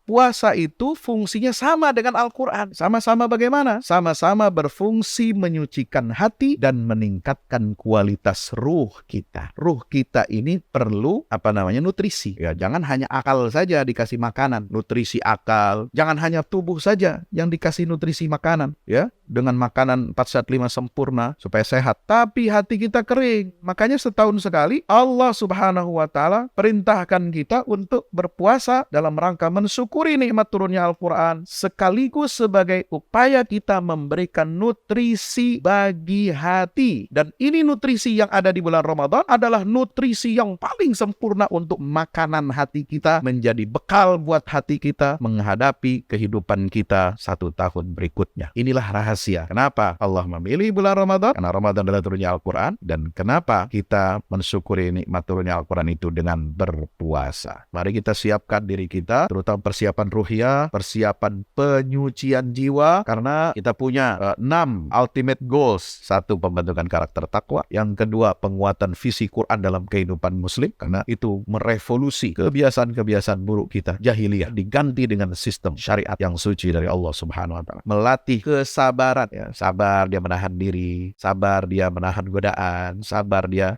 puasa itu fungsinya sama dengan Al-Quran. Sama-sama bagaimana? Sama-sama berfungsi menyucikan hati dan meningkatkan kualitas ruh kita. Ruh kita ini perlu nutrisi. Ya, jangan hanya akal saja dikasih makanan, nutrisi akal. Jangan hanya tubuh saja yang dikasih nutrisi makanan, ya, dengan makanan 4 sehat 5 sempurna supaya sehat. Tapi hati kita kering. Makanya setahun sekali Allah Subhanahu wa taala perintahkan kita untuk berpuasa dalam rangka mensyukuri nikmat turunnya Al-Quran, sekaligus sebagai upaya kita memberikan nutrisi bagi hati. Dan ini nutrisi yang ada di bulan Ramadan adalah nutrisi yang paling sempurna untuk makanan hati kita, menjadi bekal buat hati kita menghadapi kehidupan kita 1 tahun berikutnya. Inilah rahasia kenapa Allah memilih bulan Ramadan, karena Ramadan adalah turunnya Al-Quran, dan kenapa kita mensyukuri nikmat turunnya Al-Quran itu dengan berpuasa. Mari kita siapkan diri kita, terutama persiapan ruhiyah, persiapan penyucian jiwa, karena kita punya 6 ultimate goals. 1, pembentukan karakter takwa. Yang kedua, penguatan visi Quran dalam kehidupan muslim, karena itu merevolusi kebiasaan-kebiasaan buruk kita, jahiliyah, diganti dengan sistem syariat yang suci dari Allah Subhanahu wa taala. Melatih kesabaran, ya, sabar dia menahan diri, sabar dia menahan godaan, sabar dia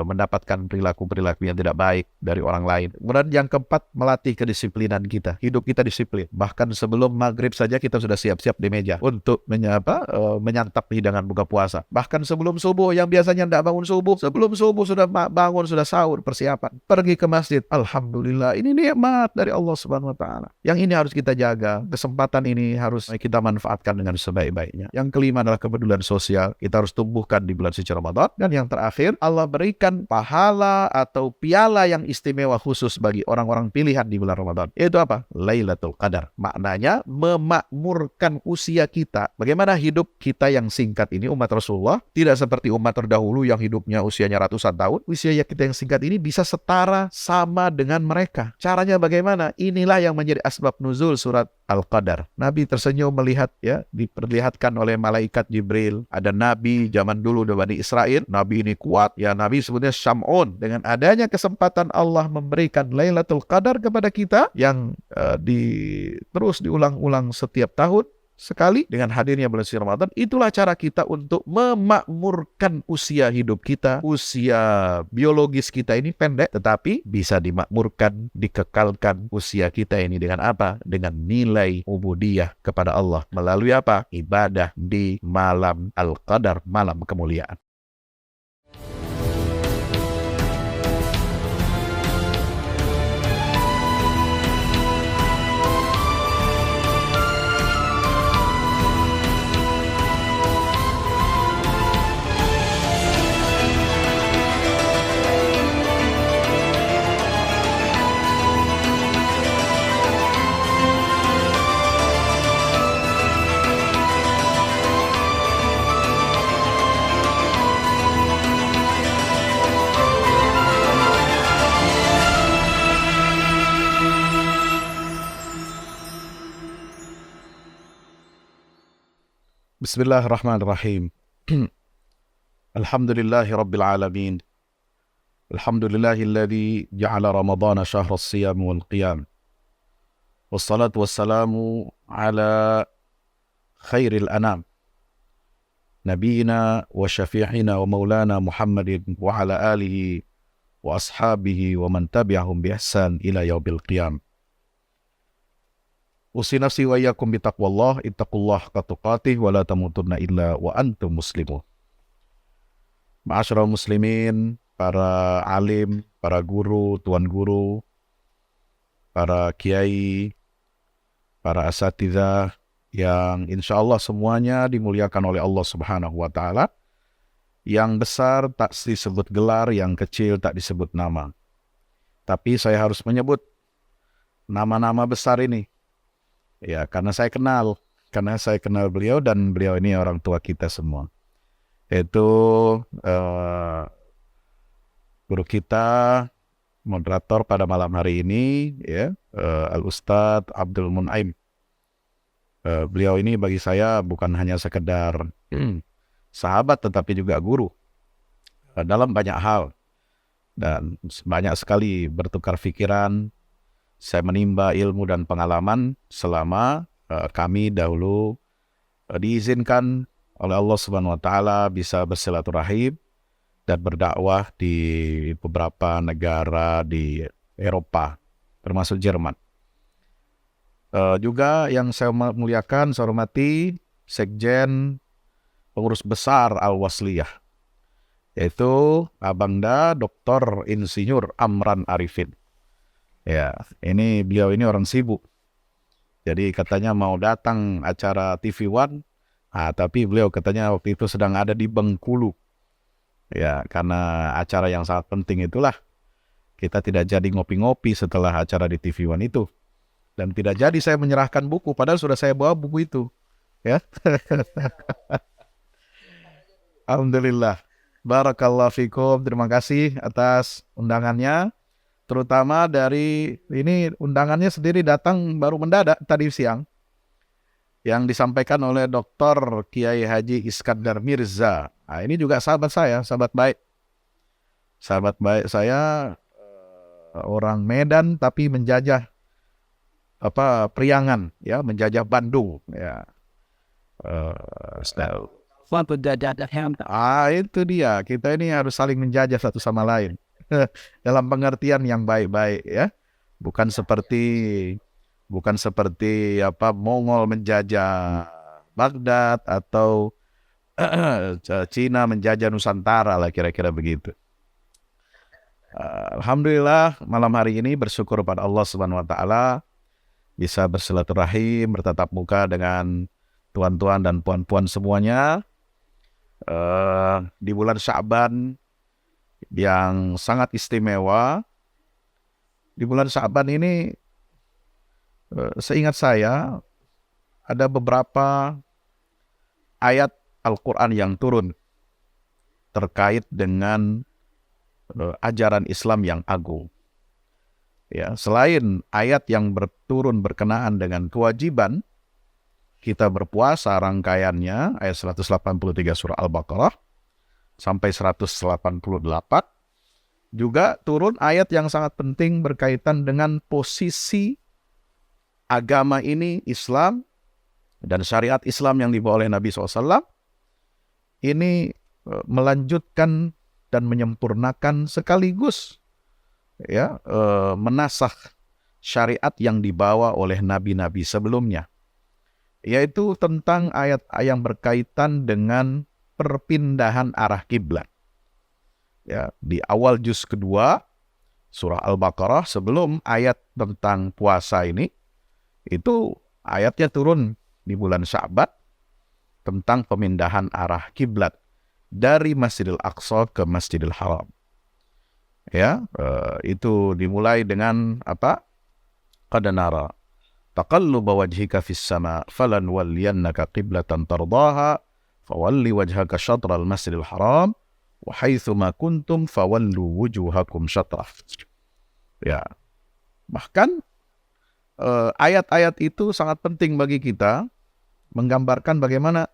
mendapatkan perilaku-perilaku yang tidak baik dari orang lain. Kemudian yang keempat, melatih kedisiplinan kita. Hidup kita disiplin. Bahkan sebelum maghrib saja kita sudah siap-siap di meja untuk menyantap hidangan buka puasa. Bahkan sebelum subuh, yang biasanya tidak bangun subuh, sebelum subuh sudah bangun, sudah sahur, persiapan. Pergi ke masjid. Alhamdulillah, ini nikmat dari Allah Subhanahu wa taala. Yang ini harus kita jaga. Kesempatan ini harus kita manfaatkan dengan sebaik-baiknya. Yang kelima adalah kepedulian sosial. Kita harus tumbuhkan di bulan suci Ramadan. Dan yang terakhir, Allah berikan pahala atau piala yang istimewa khusus bagi orang-orang pilihan di bulan Ramadan. Yaitu apa? Lailatul Qadar. Maknanya memakmurkan usia kita. Bagaimana hidup kita yang singkat ini, umat Rasulullah, tidak seperti umat terdahulu yang hidupnya usianya ratusan tahun. Usia kita yang singkat ini bisa setara sama dengan mereka. Caranya bagaimana? Inilah yang menjadi asbab nuzul surat Al-Qadar. Nabi tersenyum melihat, ya, diperlihatkan oleh malaikat Jibril. Ada nabi zaman dulu dari Bani Israel. Nabi ini kuat, ya, nabi sebutnya Syam'un. Dengan adanya kesempatan Allah memberikan Lailatul Qadar kepada kita yang terus diulang-ulang setiap tahun sekali dengan hadirnya bulan suci Ramadan. Itulah cara kita untuk memakmurkan usia hidup kita. Usia biologis kita ini pendek, tetapi bisa dimakmurkan, dikekalkan usia kita ini dengan apa? Dengan nilai ubudiyah kepada Allah. Melalui apa? Ibadah di malam Al-Qadar, malam kemuliaan. Bismillahirrahmanirrahim. Alhamdulillahi Rabbil Alamin. Alhamdulillahilladzi ja'ala Ramadana syahra as-siyam wal qiyam. Wassalatu wassalamu ala khairil anam. Nabiyina wa syafi'ina wa maulana Muhammadin wa ala alihi wa ashabihi wa man tabi'ahum bi ihsan ila yaubil qiyam. Usi nafsi wa iyyakum bitaqwallah, ittaqullah katuqatih wa la tamutunna illa wa antum muslimun. Ma'asyiral muslimin, para alim, para guru, tuan guru, para kiai, para asatidzah yang insyaallah semuanya dimuliakan oleh Allah Subhanahu wa taala. Yang besar tak disebut gelar, yang kecil tak disebut nama. Tapi saya harus menyebut nama-nama besar ini. Ya, karena saya kenal beliau, dan beliau ini orang tua kita semua. Yaitu guru kita, moderator pada malam hari ini, ya, Al-Ustadz Abdul Mun'aim. Beliau ini bagi saya bukan hanya sekedar sahabat, tetapi juga guru dalam banyak hal. Dan banyak sekali bertukar pikiran, saya menimba ilmu dan pengalaman selama kami dahulu diizinkan oleh Allah Subhanahu wa taala bisa bersilaturahim dan berdakwah di beberapa negara di Eropa, termasuk Jerman. Juga yang saya muliakan, saya hormati Sekjen Pengurus Besar Al-Wasliyah, yaitu Abangda Dr. Insinyur Amran Arifin. Ya, beliau ini orang sibuk. Jadi katanya mau datang acara TV One, tapi beliau katanya waktu itu sedang ada di Bengkulu. Ya, karena acara yang sangat penting itulah kita tidak jadi ngopi-ngopi setelah acara di TV One itu. Dan tidak jadi saya menyerahkan buku, padahal sudah saya bawa buku itu. Ya. Alhamdulillah. Barakallahu fikum. Terima kasih atas undangannya. Terutama dari ini undangannya sendiri datang baru mendadak tadi siang. Yang disampaikan oleh Dr. Kiai Haji Iskandar Mirza. Nah, ini juga sahabat saya, sahabat baik. Sahabat baik saya orang Medan tapi menjajah Priangan, ya, menjajah Bandung, ya. Itu dia. Kita ini harus saling menjajah satu sama lain dalam pengertian yang baik-baik, ya. Bukan seperti Mongol menjajah Baghdad atau Cina menjajah Nusantara lah, kira-kira begitu. Alhamdulillah malam hari ini bersyukur pada Allah Subhanahu wa taala bisa bersilaturahim, bertatap muka dengan tuan-tuan dan puan-puan semuanya di bulan Sya'ban yang sangat istimewa. Di bulan Sya'ban ini seingat saya ada beberapa ayat Al-Quran yang turun terkait dengan ajaran Islam yang agung. Ya, selain ayat yang berturun berkenaan dengan kewajiban kita berpuasa, rangkaiannya ayat 183 surah Al-Baqarah sampai 188, juga turun ayat yang sangat penting berkaitan dengan posisi agama ini, Islam, dan syariat Islam yang dibawa oleh Nabi SAW, ini melanjutkan dan menyempurnakan sekaligus, ya, menasakh syariat yang dibawa oleh nabi-nabi sebelumnya, yaitu tentang ayat yang berkaitan dengan perpindahan arah kiblat. Ya, di awal juz kedua surah Al-Baqarah, sebelum ayat tentang puasa ini, itu ayatnya turun di bulan Sya'ban tentang pemindahan arah kiblat dari Masjidil Aqsa ke Masjidil Haram. Ya, itu dimulai dengan apa? Qad nara taqalluba wajhika fis sama falan walliyannaka qiblatan tardaha fawalli wajhaka syatral Masjidil Haram wa haitsu ma kuntum fawallu wujuhakum syatrah. Ya. Bahkan ayat-ayat itu sangat penting bagi kita, menggambarkan bagaimana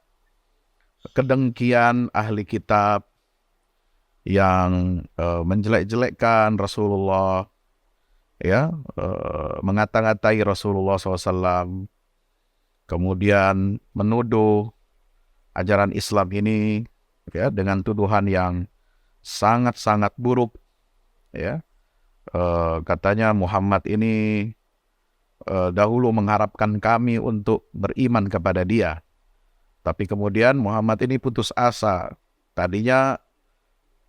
kedengkian ahli kitab yang menjelek-jelekkan Rasulullah, ya, mengata-ngatai Rasulullah SAW, kemudian menuduh ajaran Islam ini, ya, dengan tuduhan yang sangat-sangat buruk, ya. Katanya Muhammad ini dahulu mengharapkan kami untuk beriman kepada dia, tapi kemudian Muhammad ini putus asa. Tadinya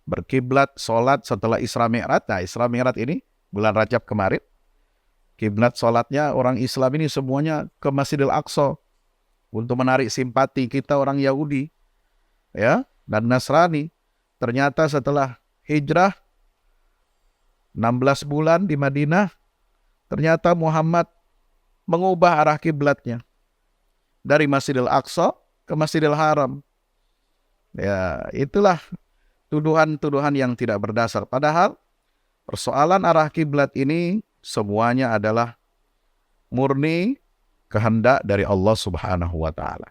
berkiblat sholat setelah Isra Mi'raj. Nah, Isra Mi'raj ini bulan Rajab kemarin, kiblat sholatnya orang Islam ini semuanya ke Masjidil Aqsa untuk menarik simpati kita orang Yahudi, ya, dan Nasrani. Ternyata setelah hijrah 16 bulan di Madinah, ternyata Muhammad mengubah arah kiblatnya dari Masjidil Aqsa ke Masjidil Haram. Ya, itulah tuduhan-tuduhan yang tidak berdasar. Padahal persoalan arah kiblat ini semuanya adalah murni kehendak dari Allah Subhanahu wa taala.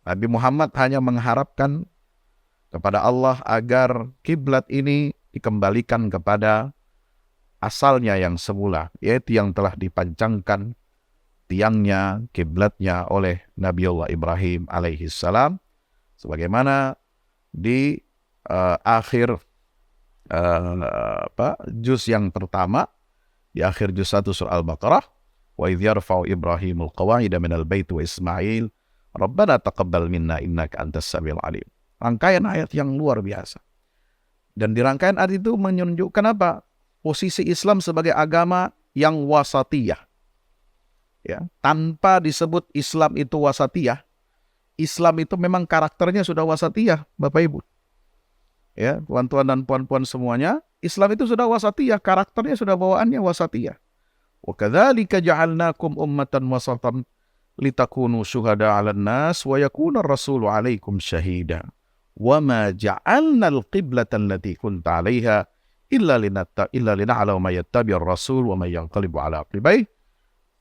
Nabi Muhammad hanya mengharapkan kepada Allah agar kiblat ini dikembalikan kepada asalnya yang semula, yaitu yang telah dipancangkan tiangnya, kiblatnya oleh Nabiullah Ibrahim alaihi salam, sebagaimana di akhir juz yang pertama, di akhir juz 1 surah Al-Baqarah, wa idh yarfa'u Ibrahimul qawa'ida minal bait wa Ismail Rabbana taqabbal minna innaka antas samiul alim. Rangkaian ayat yang luar biasa. Dan di rangkaian ayat itu menunjukkan apa? Posisi Islam sebagai agama yang wasatiyah. Ya, tanpa disebut Islam itu wasatiyah, Islam itu memang karakternya sudah wasatiyah, Bapak Ibu. Ya, tuan-tuan dan puan-puan semuanya, Islam itu sudah wasatiyah, karakternya sudah bawaannya wasatiyah. Wa kadzalika ja'alnakum ummatan wasatan litakunu syuhada 'alan nas wa yakuna ar-rasulu 'alaikum syahida. Wa ma ja'alna al-qiblata allati kunta 'alaiha illa lina'lama may yattabi'ur rasul wa may yanqalibu 'ala aqibai.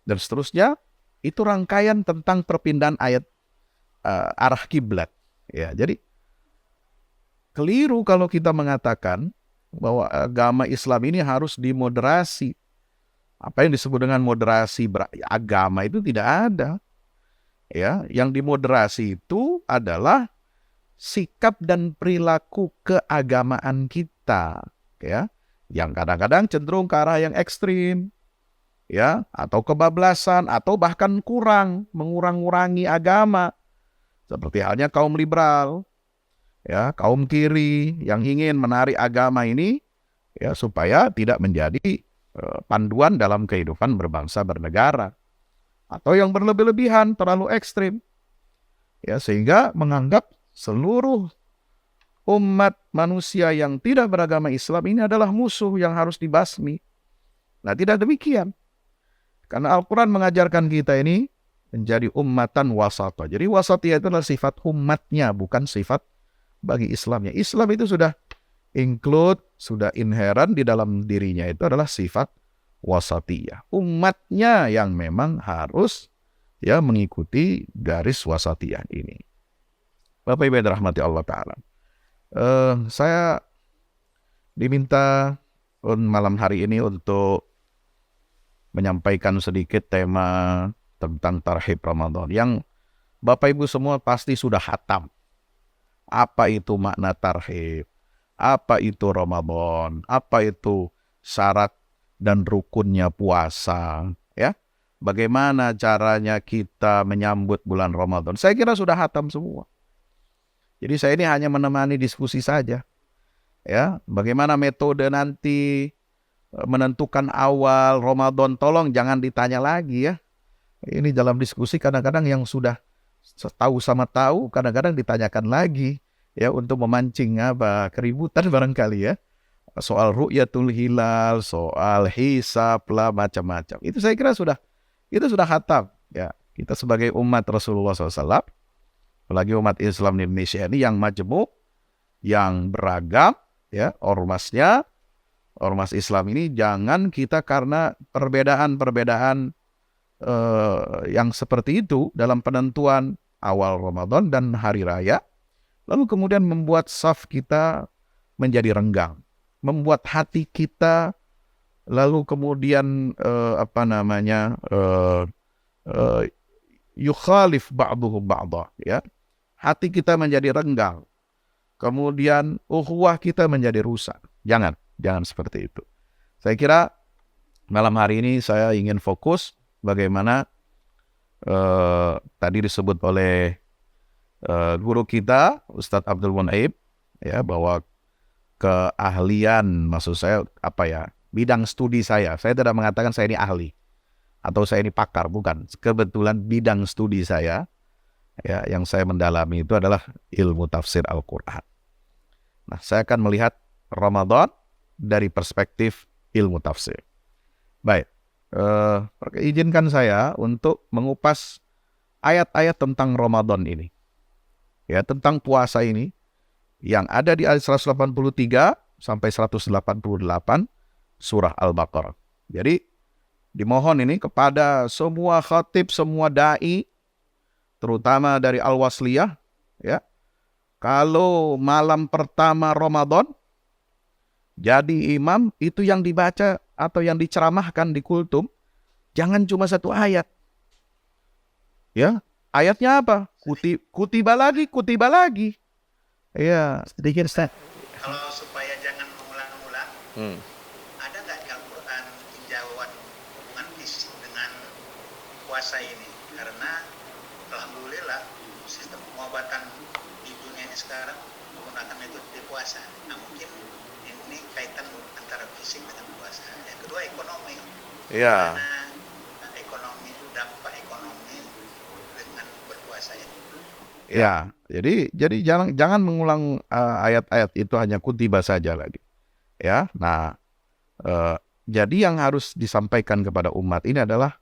Dan seterusnya, itu rangkaian tentang perpindahan ayat arah kiblat. Ya, jadi keliru kalau kita mengatakan bahwa agama Islam ini harus dimoderasi. Apa yang disebut dengan moderasi agama itu tidak ada. Ya, yang dimoderasi itu adalah sikap dan perilaku keagamaan kita, ya, yang kadang-kadang cenderung ke arah yang ekstrim. Ya, atau kebablasan, atau bahkan mengurang-ngurangi agama. Seperti halnya kaum liberal, ya, kaum kiri yang ingin menarik agama ini, ya, supaya tidak menjadi panduan dalam kehidupan berbangsa bernegara. Atau yang berlebih-lebihan, terlalu ekstrim. Ya, sehingga menganggap seluruh umat manusia yang tidak beragama Islam ini adalah musuh yang harus dibasmi. Nah, tidak demikian. Karena Al-Quran mengajarkan kita ini menjadi ummatan wasata. Jadi wasatiyah itu adalah sifat umatnya, bukan sifat bagi Islamnya. Islam itu sudah include, sudah inherent di dalam dirinya, itu adalah sifat wasatiyah. Umatnya yang memang harus ya mengikuti garis wasatiyah ini. Bapak Ibu yang dirahmati Allah Ta'ala. Saya diminta malam hari ini untuk menyampaikan sedikit tema tentang tarhib Ramadan yang Bapak Ibu semua pasti sudah hatam. Apa itu makna tarhib? Apa itu Ramadan? Apa itu syarat dan rukunnya puasa? Ya, bagaimana caranya kita menyambut bulan Ramadan? Saya kira sudah hatam semua. Jadi saya ini hanya menemani diskusi saja. Ya, bagaimana metode nanti menentukan awal Ramadan, tolong jangan ditanya lagi ya. Ini dalam diskusi kadang-kadang yang sudah tahu sama tahu, kadang-kadang ditanyakan lagi ya untuk memancing keributan barangkali ya. Soal ru'yatul hilal, soal hisab lah, macam-macam. Itu saya kira sudah khatam ya. Kita sebagai umat Rasulullah SAW, apalagi umat Islam di Indonesia ini yang majemuk, yang beragam ya, ormas Islam ini jangan kita karena perbedaan-perbedaan yang seperti itu dalam penentuan awal Ramadan dan hari raya, lalu kemudian membuat saf kita menjadi renggang, membuat hati kita lalu kemudian yukhalif ba'duhu ba'dah, ya, hati kita menjadi renggang, kemudian ukhuwah kita menjadi rusak. Jangan seperti itu. Saya kira malam hari ini saya ingin fokus bagaimana tadi disebut oleh guru kita Ustadz Abdul Munaib ya, bahwa keahlian, maksud saya bidang studi saya tidak mengatakan saya ini ahli atau saya ini pakar, bukan. Kebetulan bidang studi saya ya, yang saya mendalami itu adalah ilmu tafsir Al-Quran. Nah, saya akan melihat Ramadan dari perspektif ilmu tafsir. Baik, izinkan saya untuk mengupas ayat-ayat tentang Ramadan ini. Ya, tentang puasa ini yang ada di ayat 183 sampai 188 surah Al-Baqarah. Jadi dimohon ini kepada semua khatib, semua dai, terutama dari Al-Wasliyah, ya. Kalau malam pertama Ramadan jadi imam, itu yang dibaca atau yang diceramahkan di kultum, jangan cuma satu ayat. Ya, ayatnya apa? Kutiba lagi. Ya, sedikit Ustaz. Kalau supaya jangan mengulang-ulang, ada nggak di Al-Quran tinjauan hubungan fisik dengan puasa ini? Karena alhamdulillah sistem pengobatan di dunia ini sekarang menggunakan metode puasa. Nah mungkin ini kaitan antara fisik dengan puasa. Yang kedua ekonomi. Ya. Karena dampak ekonomi dengan berpuasa ini. Ya, jadi jangan mengulang ayat-ayat itu, hanya kutiba saja lagi. Ya, nah jadi yang harus disampaikan kepada umat ini adalah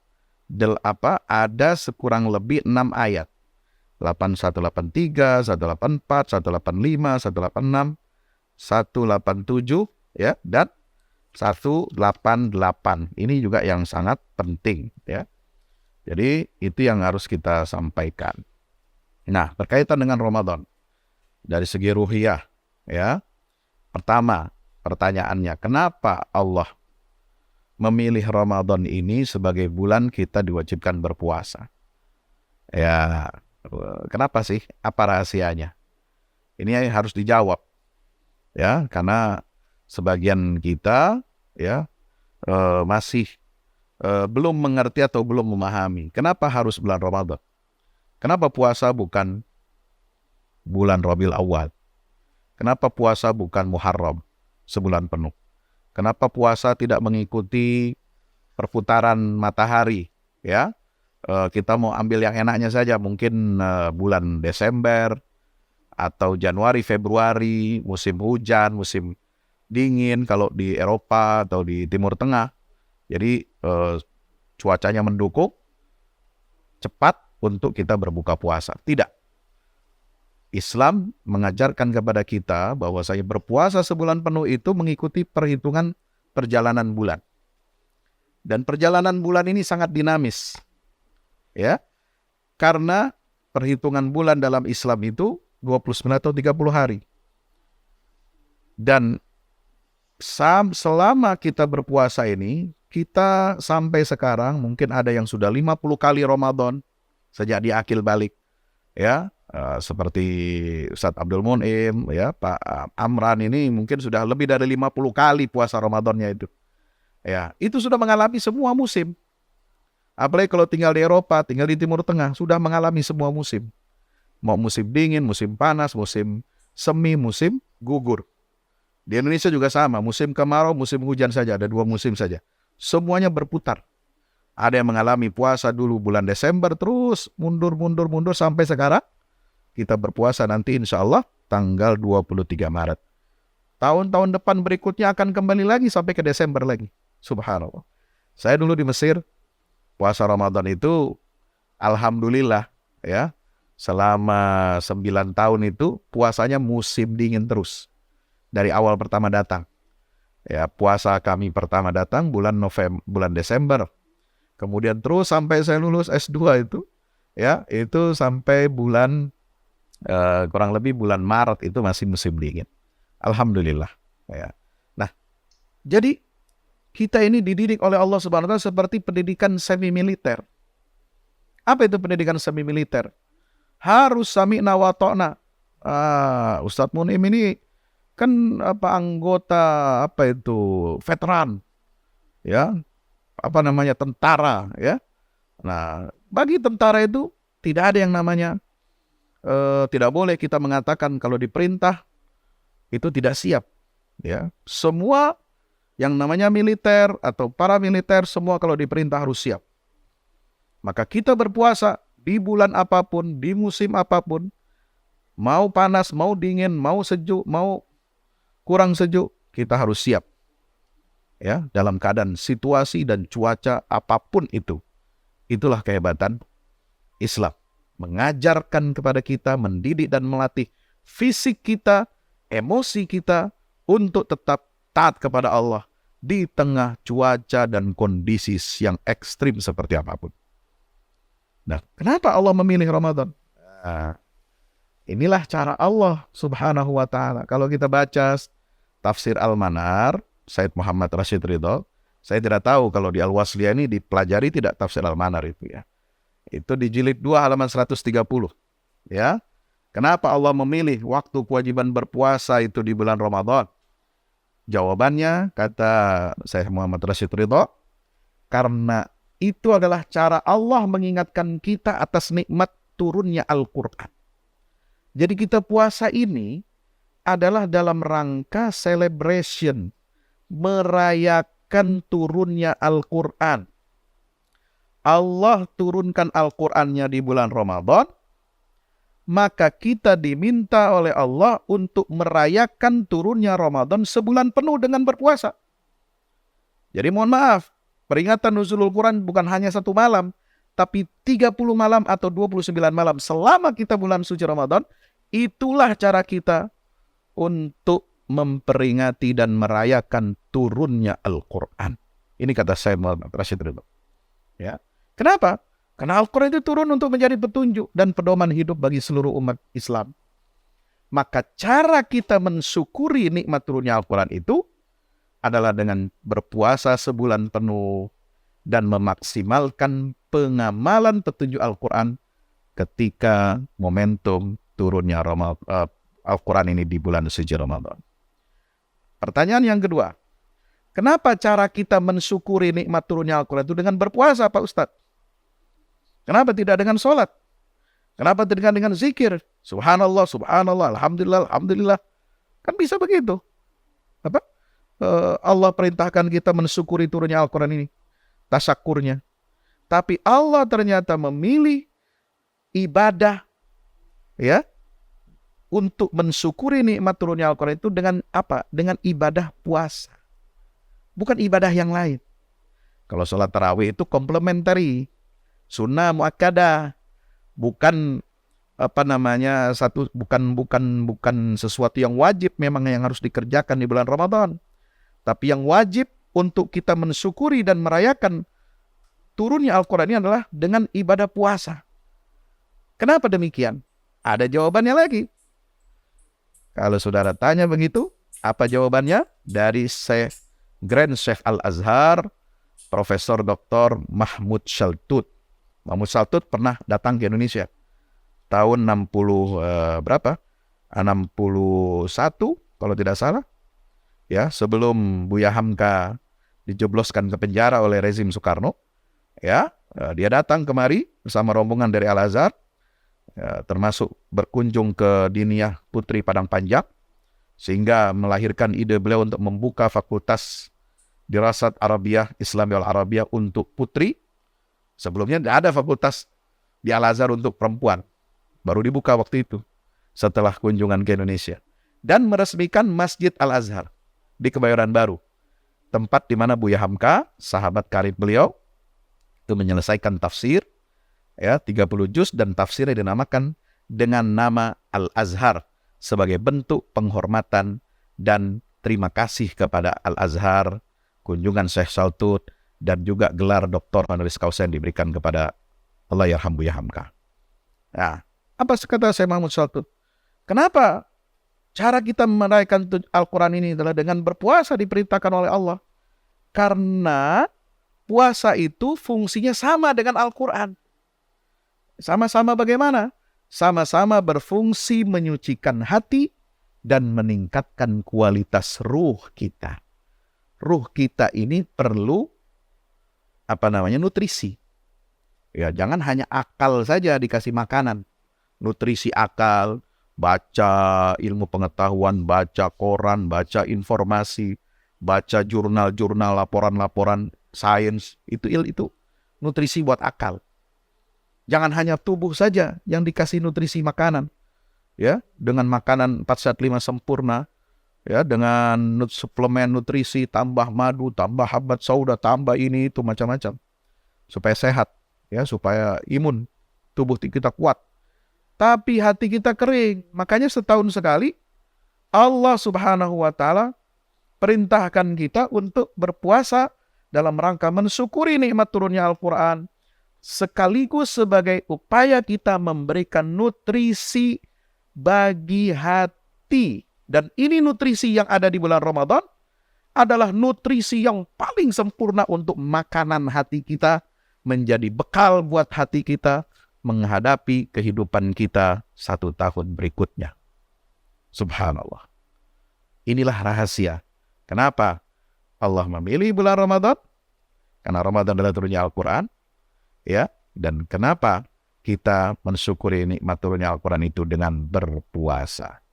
ada sekurang lebih 6 ayat. 8183, 184, 185, 186, 187 ya, dan 188. Ini juga yang sangat penting ya. Jadi itu yang harus kita sampaikan. Nah, berkaitan dengan Ramadan dari segi ruhiyah ya. Pertama, pertanyaannya, kenapa Allah memilih Ramadan ini sebagai bulan kita diwajibkan berpuasa? Ya, kenapa sih? Apa rahasianya? Ini harus dijawab. Ya, karena sebagian kita ya masih belum mengerti atau belum memahami kenapa harus bulan Ramadan. Kenapa puasa bukan bulan Rabiul Awal? Kenapa puasa bukan Muharram sebulan penuh? Kenapa puasa tidak mengikuti perputaran matahari? Ya, kita mau ambil yang enaknya saja, mungkin bulan Desember atau Januari, Februari, musim hujan, musim dingin kalau di Eropa atau di Timur Tengah. Jadi cuacanya mendukung, cepat untuk kita berbuka puasa. Tidak. Islam mengajarkan kepada kita bahwa saya berpuasa sebulan penuh itu mengikuti perhitungan perjalanan bulan. Dan perjalanan bulan ini sangat dinamis. Ya. Karena perhitungan bulan dalam Islam itu 29 atau 30 hari. Dan selama kita berpuasa ini, kita sampai sekarang mungkin ada yang sudah 50 kali Ramadan sejak di akil balik, ya, seperti Ustadz Abdul Munim, ya, Pak Amran ini mungkin sudah lebih dari 50 kali puasa Ramadannya itu. Ya, itu sudah mengalami semua musim. Apalagi kalau tinggal di Eropa, tinggal di Timur Tengah, sudah mengalami semua musim. Mau musim dingin, musim panas, musim semi, musim gugur. Di Indonesia juga sama, musim kemarau, musim hujan saja, ada 2 musim saja. Semuanya berputar. Ada yang mengalami puasa dulu bulan Desember, terus mundur sampai sekarang. Kita berpuasa nanti insya Allah tanggal 23 Maret. Tahun-tahun depan berikutnya akan kembali lagi sampai ke Desember lagi. Subhanallah. Saya dulu di Mesir, puasa Ramadan itu alhamdulillah ya, selama 9 tahun itu puasanya musim dingin terus. Dari awal pertama datang. Ya, puasa kami pertama datang bulan Desember. Kemudian terus sampai saya lulus S2 itu, ya, itu sampai bulan kurang lebih bulan Maret itu masih musim dingin. Alhamdulillah. Ya. Nah, jadi kita ini dididik oleh Allah Subhanahu wa Ta'ala seperti pendidikan semi militer. Apa itu pendidikan semi militer? Harus sami'na wa ta'na. Ustadz Munim ini kan anggota veteran, ya. Tentara, ya. Nah, bagi tentara itu tidak ada yang namanya tidak boleh kita mengatakan kalau diperintah itu tidak siap, ya. Semua yang namanya militer atau paramiliter semua kalau diperintah harus siap. Maka kita berpuasa di bulan apapun, di musim apapun, mau panas, mau dingin, mau sejuk, mau kurang sejuk, kita harus siap. Ya, dalam keadaan situasi dan cuaca apapun itu. Itulah kehebatan Islam. Mengajarkan kepada kita, mendidik dan melatih fisik kita, emosi kita untuk tetap taat kepada Allah di tengah cuaca dan kondisi yang ekstrim seperti apapun. Nah, kenapa Allah memilih Ramadan? Nah, inilah cara Allah Subhanahu wa Ta'ala. Kalau kita baca tafsir Al-Manar, Said Muhammad Rashid Ridho, Saya tidak tahu kalau di Al-Wasliyah ini dipelajari tidak tafsir Al-Manar itu ya. Itu di jilid 2 halaman 130. Ya. Kenapa Allah memilih waktu kewajiban berpuasa itu di bulan Ramadan? Jawabannya, kata Syekh Muhammad Rashid Ridho, karena itu adalah cara Allah mengingatkan kita atas nikmat turunnya Al-Quran. Jadi kita puasa ini adalah dalam rangka celebration, merayakan turunnya Al-Quran. Allah turunkan Al-Qur'annya di bulan Ramadan, maka kita diminta oleh Allah untuk merayakan turunnya Ramadan sebulan penuh dengan berpuasa. Jadi mohon maaf, peringatan nuzulul Quran bukan hanya 1 malam, tapi 30 malam atau 29 malam selama kita bulan suci Ramadan. Itulah cara kita untuk memperingati dan merayakan turunnya Al-Quran. Ini kata saya Muhammad Rashid Ridho. Ya. Kenapa? Karena Al-Quran itu turun untuk menjadi petunjuk dan pedoman hidup bagi seluruh umat Islam. Maka cara kita mensyukuri nikmat turunnya Al-Quran itu adalah dengan berpuasa sebulan penuh dan memaksimalkan pengamalan petunjuk Al-Quran ketika momentum turunnya Al-Quran ini di bulan suci Ramadan. Pertanyaan yang kedua, kenapa cara kita mensyukuri nikmat turunnya Al-Quran itu dengan berpuasa, Pak Ustadz? Kenapa tidak dengan sholat? Kenapa tidak dengan zikir? Subhanallah, subhanallah, alhamdulillah, alhamdulillah. Kan bisa begitu. Apa? Allah perintahkan kita mensyukuri turunnya Al-Quran ini, tasyakurnya. Tapi Allah ternyata memilih ibadah, ya, untuk mensyukuri nikmat turunnya Al-Quran itu dengan apa? Dengan ibadah puasa. Bukan ibadah yang lain. Kalau sholat tarawih itu komplementari, sunnah muakkadah, bukan bukan sesuatu yang wajib memang yang harus dikerjakan di bulan Ramadan. Tapi yang wajib untuk kita mensyukuri dan merayakan turunnya Al-Quran ini adalah dengan ibadah puasa. Kenapa demikian? Ada jawabannya lagi. Kalau saudara tanya begitu, apa jawabannya? Dari Grand Sheikh Al-Azhar, Profesor Dr. Mahmud Shaltut. Mahmud Shaltut pernah datang ke Indonesia tahun 61 kalau tidak salah. Ya, sebelum Buya Hamka dijebloskan ke penjara oleh rezim Soekarno, ya, dia datang kemari bersama rombongan dari Al-Azhar, ya, termasuk berkunjung ke Diniyah Putri Padang Panjang, sehingga melahirkan ide beliau untuk membuka fakultas Dirasat Arabiyah Islami wal Arabiyah untuk putri. Sebelumnya tidak ada fakultas di Al-Azhar untuk perempuan. Baru dibuka waktu itu setelah kunjungan ke Indonesia. Dan meresmikan Masjid Al-Azhar di Kebayoran Baru. Tempat di mana Buya Hamka, sahabat karib beliau, itu menyelesaikan tafsir, ya, 30 juz, dan tafsirnya dinamakan dengan nama Al-Azhar sebagai bentuk penghormatan dan terima kasih kepada Al-Azhar, kunjungan Syekh Shaltut, dan juga gelar Doktor Honoris Causa yang diberikan kepada Allahyarham Buya Hamka. Nah, apa kata Syekh Mahmud Shaltut? Kenapa cara kita merayakan Al-Quran ini adalah dengan berpuasa diperintahkan oleh Allah? Karena puasa itu fungsinya sama dengan Al-Quran. Sama-sama bagaimana? Sama-sama berfungsi menyucikan hati dan meningkatkan kualitas ruh kita. Ruh kita ini perlu nutrisi. Ya, jangan hanya akal saja dikasih makanan. Nutrisi akal, baca ilmu pengetahuan, baca koran, baca informasi, baca jurnal-jurnal, laporan-laporan sains, itu nutrisi buat akal. Jangan hanya tubuh saja yang dikasih nutrisi makanan. Ya, dengan makanan 4 sehat 5 sempurna, ya, dengan suplemen nutrisi, tambah madu, tambah habat sauda, tambah ini itu macam-macam. Supaya sehat, ya, supaya imun tubuh kita kuat. Tapi hati kita kering. Makanya setahun sekali Allah Subhanahu wa taala perintahkan kita untuk berpuasa dalam rangka mensyukuri nikmat turunnya Al-Quran, sekaligus sebagai upaya kita memberikan nutrisi bagi hati. Dan ini nutrisi yang ada di bulan Ramadan adalah nutrisi yang paling sempurna untuk makanan hati kita, menjadi bekal buat hati kita menghadapi kehidupan kita 1 tahun berikutnya. Subhanallah. Inilah rahasia. Kenapa Allah memilih bulan Ramadan? Karena Ramadan adalah turunnya Al-Quran. Ya, dan kenapa kita mensyukuri nikmat turunnya Al-Quran itu dengan berpuasa?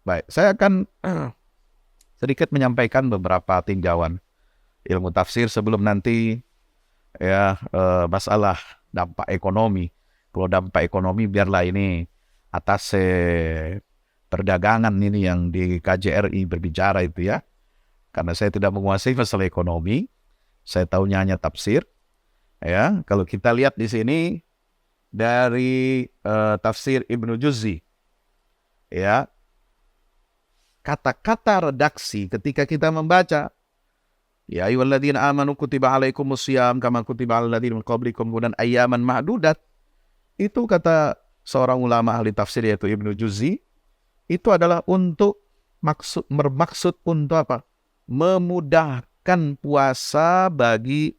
Baik, saya akan sedikit menyampaikan beberapa tinjauan ilmu tafsir sebelum nanti masalah dampak ekonomi. Kalau dampak ekonomi biarlah ini atas perdagangan ini yang di KJRI berbicara itu ya. Karena saya tidak menguasai masalah ekonomi, saya tahunya hanya tafsir. Ya, kalau kita lihat di sini dari tafsir Ibnu Juzzi, ya, kata-kata redaksi ketika kita membaca, ya ayyuhalladzina amanu kutiba alaikumusiyam kama kutiba alal ladzina min qablikum dan ayyaman ma'dudat, itu kata seorang ulama ahli tafsir yaitu Ibnu Juzzi, itu adalah untuk bermaksud untuk apa? Memudahkan puasa bagi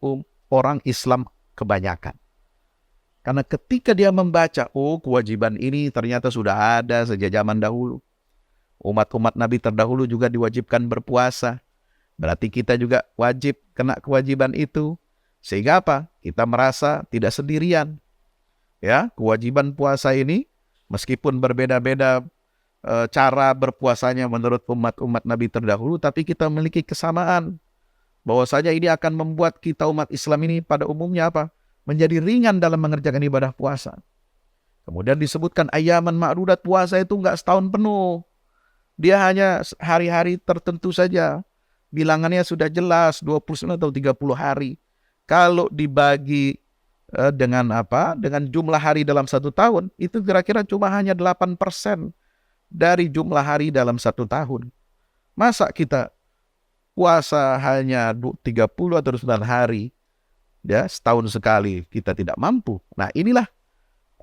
orang Islam kebanyakan. Karena ketika dia membaca, oh kewajiban ini ternyata sudah ada sejak zaman dahulu. Umat-umat Nabi terdahulu juga diwajibkan berpuasa. Berarti kita juga wajib kena kewajiban itu. Sehingga apa? Kita merasa tidak sendirian. Ya, kewajiban puasa ini meskipun berbeda-beda cara berpuasanya menurut umat-umat Nabi terdahulu, tapi kita memiliki kesamaan. Bahwasanya ini akan membuat kita umat Islam ini pada umumnya apa? Menjadi ringan dalam mengerjakan ibadah puasa. Kemudian disebutkan ayyaman ma'dudat, puasa itu enggak setahun penuh. Dia hanya hari-hari tertentu saja. Bilangannya sudah jelas 29 atau 30 hari. Kalau dibagi dengan apa? Dengan jumlah hari dalam 1 tahun, itu kira-kira cuma hanya 8% dari jumlah hari dalam 1 tahun. Masa kita puasa hanya 30 atau 9 hari, ya, setahun sekali kita tidak mampu. Nah, inilah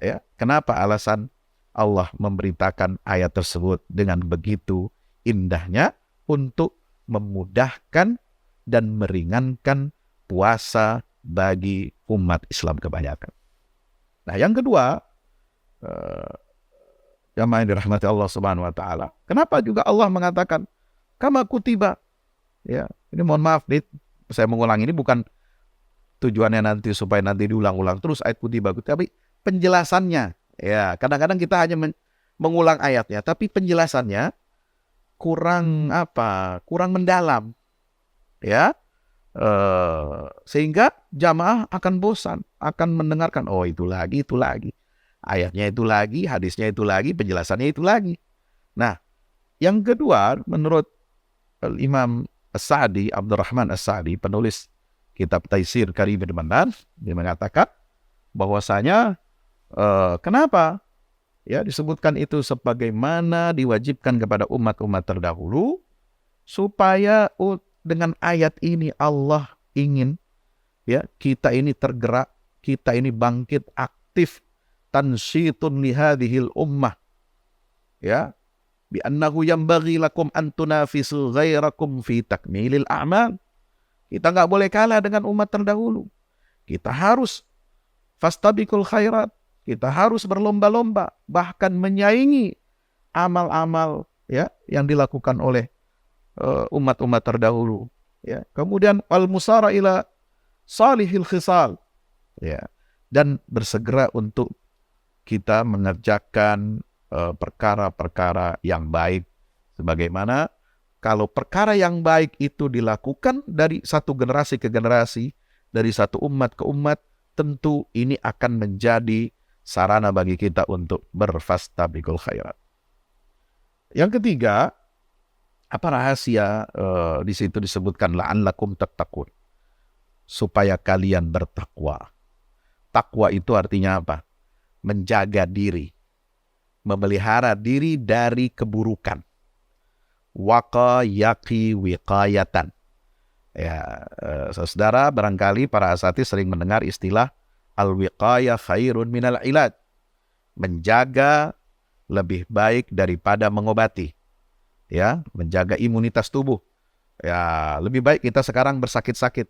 ya kenapa alasan Allah memberitakan ayat tersebut dengan begitu indahnya untuk memudahkan dan meringankan puasa bagi umat Islam kebanyakan. Nah, yang kedua, jamaah yang dirahmati Allah Subhanahu wa taala. Kenapa juga Allah mengatakan kama kutiba? Ya, ini mohon maaf nih, saya mengulang ini bukan tujuannya nanti supaya nanti diulang-ulang terus ayat kutiba, tapi penjelasannya. Ya, kadang-kadang kita hanya mengulang ayatnya, tapi penjelasannya kurang mendalam. Ya. Sehingga jamaah akan bosan, akan mendengarkan itu lagi. Ayatnya itu lagi, hadisnya itu lagi, penjelasannya itu lagi. Nah, yang kedua menurut Imam As-Sa'di, Abdurrahman As-Sa'di, penulis kitab Taisir Karimil Mannan, dia mengatakan bahwasanya kenapa ya disebutkan itu sebagaimana diwajibkan kepada umat-umat terdahulu, supaya dengan ayat ini Allah ingin ya kita ini tergerak, kita ini bangkit aktif, tansyitun lihadhil ummah, ya bi annahu yanbaghi lakum an tunafisu ghairakum fi takmilil a'mal. Kita nggak boleh kalah dengan umat terdahulu. Kita harus fastabiqul khairat. Kita harus berlomba-lomba, bahkan menyaingi amal-amal ya yang dilakukan oleh umat-umat terdahulu. Ya. Kemudian al-musara ila salihil khisal. Ya. Dan bersegera untuk kita mengerjakan perkara-perkara yang baik. Sebagaimana kalau perkara yang baik itu dilakukan dari satu generasi ke generasi, dari satu umat ke umat, tentu ini akan menjadi sarana bagi kita untuk berfastabiqul khairat. Yang ketiga, apa rahasia di situ disebutkan la'allakum tattaqun, supaya kalian bertakwa. Takwa itu artinya apa? Menjaga diri, memelihara diri dari keburukan. Waqa yaqi wiqayatan. Ya, saudara, barangkali para asatidz sering mendengar istilah al-wiqayah khairun minal ilaj. Menjaga lebih baik daripada mengobati. Ya, menjaga imunitas tubuh Ya, lebih baik kita sekarang bersakit-sakit.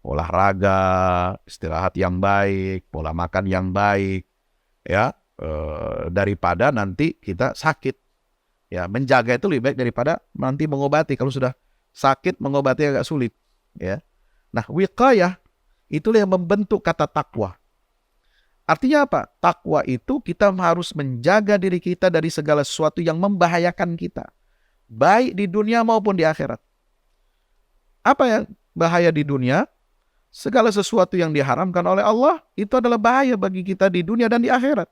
Olahraga, istirahat yang baik, pola makan yang baik, ya, daripada nanti kita sakit. Ya, menjaga itu lebih baik daripada nanti mengobati. Kalau sudah sakit, mengobati agak sulit. Ya. Nah, wiqayah itulah yang membentuk kata takwa. Artinya apa? Takwa itu kita harus menjaga diri kita dari segala sesuatu yang membahayakan kita, baik di dunia maupun di akhirat. Apa yang bahaya di dunia? Segala sesuatu yang diharamkan oleh Allah itu adalah bahaya bagi kita di dunia dan di akhirat.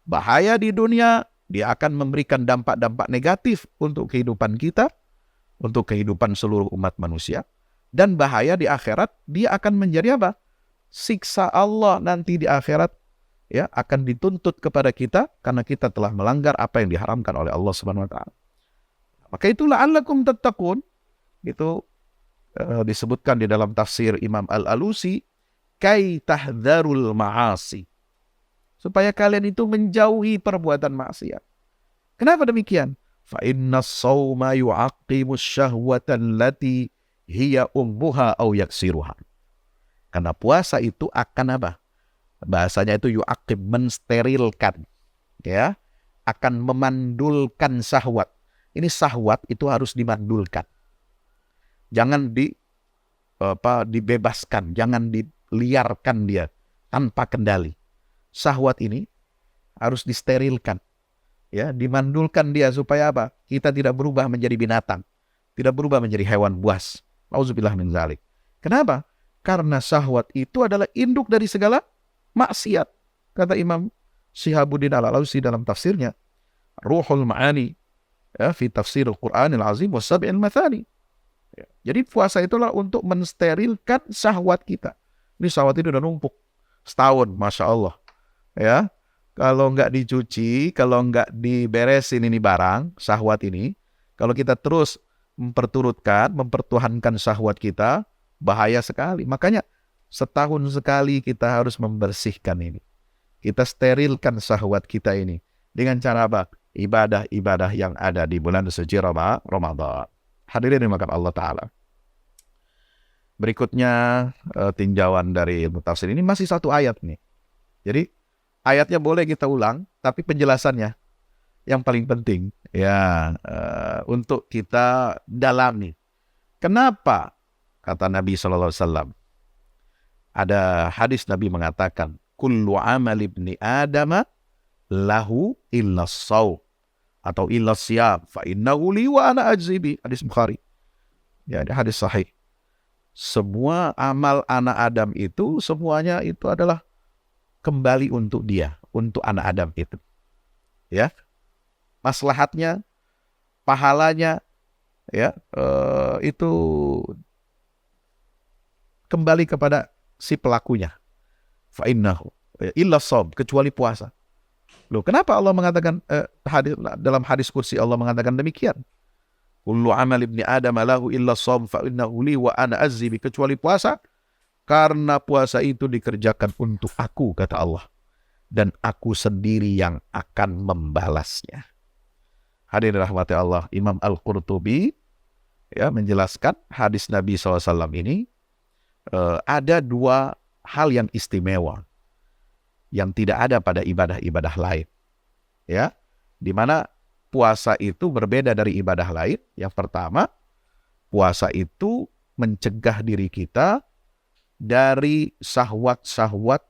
Bahaya di dunia, dia akan memberikan dampak-dampak negatif untuk kehidupan kita, untuk kehidupan seluruh umat manusia. Dan bahaya di akhirat, dia akan menjadi apa? Siksa Allah nanti di akhirat, ya, akan dituntut kepada kita karena kita telah melanggar apa yang diharamkan oleh Allah Subhanahu wa taala. Maka itulah la'allakum tattaqun, itu disebutkan di dalam tafsir Imam Al-Alusi, kai tahdharul ma'asi, supaya kalian itu menjauhi perbuatan maksiat. Kenapa demikian? Fa inna as-sawma yu'aqimus syahwatan lati hiya ummuha aw yaksiruha. Karena puasa itu akan apa? Bahasanya itu yu'aqib, mensterilkan, ya, akan memandulkan syahwat. Ini syahwat itu harus dimandulkan. Jangan dibebaskan, jangan diliarkan dia tanpa kendali. Syahwat ini harus disterilkan, ya, dimandulkan dia supaya apa? Kita tidak berubah menjadi binatang, tidak berubah menjadi hewan buas. Auzubillah min dzalik. Kenapa? Karena syahwat itu adalah induk dari segala maksiat. Kata Imam Syihabuddin Al-Alusi dalam tafsirnya, Ruhul Ma'ani, ya, fi tafsir Al-Quranil Azim wa sab'il mathani. Ya. Jadi puasa itulah untuk mensterilkan syahwat kita. Ini syahwat itu udah numpuk setahun, Masya Allah. Ya, kalau nggak dicuci, kalau nggak diberesin ini barang, syahwat ini, kalau kita terus mempertuhankan syahwat kita, bahaya sekali. Makanya setahun sekali kita harus membersihkan ini. Kita sterilkan syahwat kita ini. Dengan cara apa? Ibadah-ibadah yang ada di bulan suci Ramadan. Hadirin dimakan Allah Ta'ala. Berikutnya tinjauan dari ilmu tafsir ini masih satu ayat nih. Jadi ayatnya boleh kita ulang, tapi penjelasannya yang paling penting ya untuk kita dalami. Kenapa kata Nabi SAW? Ada hadis Nabi mengatakan, kullu amal ibni adama lahu illa shaum atau illa siyam fa innahu li wa ana ajzibi. Hadis Bukhari. Ya, ada hadis sahih. Semua amal anak Adam itu semuanya itu adalah kembali untuk dia, untuk anak Adam itu. Ya. Maslahatnya, pahalanya, ya, itu kembali kepada si pelakunya. Fa innahu illa shaum, kecuali puasa. Loh, kenapa Allah mengatakan dalam hadis kursi Allah mengatakan demikian? Kullu amal ibni Adam lahu illa shaum fa innahu li wa ana azzibi, kecuali puasa, karena puasa itu dikerjakan untuk aku, kata Allah, dan aku sendiri yang akan membalasnya. Hadirin rahmati Allah, Imam Al-Qurtubi ya menjelaskan hadis Nabi SAW ini ada dua hal yang istimewa yang tidak ada pada ibadah-ibadah lain, ya, di mana puasa itu berbeda dari ibadah lain. Yang pertama, puasa itu mencegah diri kita dari syahwat-syahwat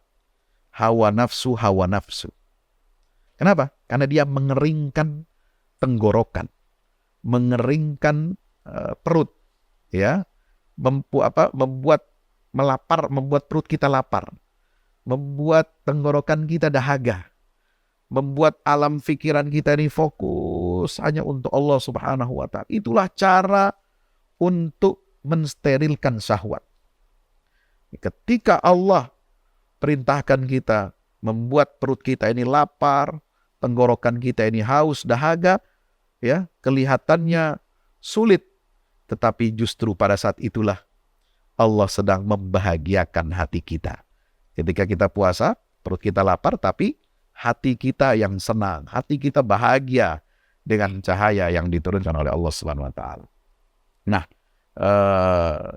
hawa nafsu. Kenapa? Karena dia mengeringkan tenggorokan, mengeringkan perut, ya, membuat perut kita lapar, membuat tenggorokan kita dahaga, membuat alam pikiran kita ini fokus hanya untuk Allah Subhanahu wa ta'ala. Itulah cara untuk mensterilkan syahwat. Ketika Allah perintahkan kita membuat perut kita ini lapar, tenggorokan kita ini haus, dahaga, ya, kelihatannya sulit, tetapi justru pada saat itulah Allah sedang membahagiakan hati kita. Ketika kita puasa, perut kita lapar, tapi hati kita yang senang, hati kita bahagia dengan cahaya yang diturunkan oleh Allah Subhanahu wa taala. Nah,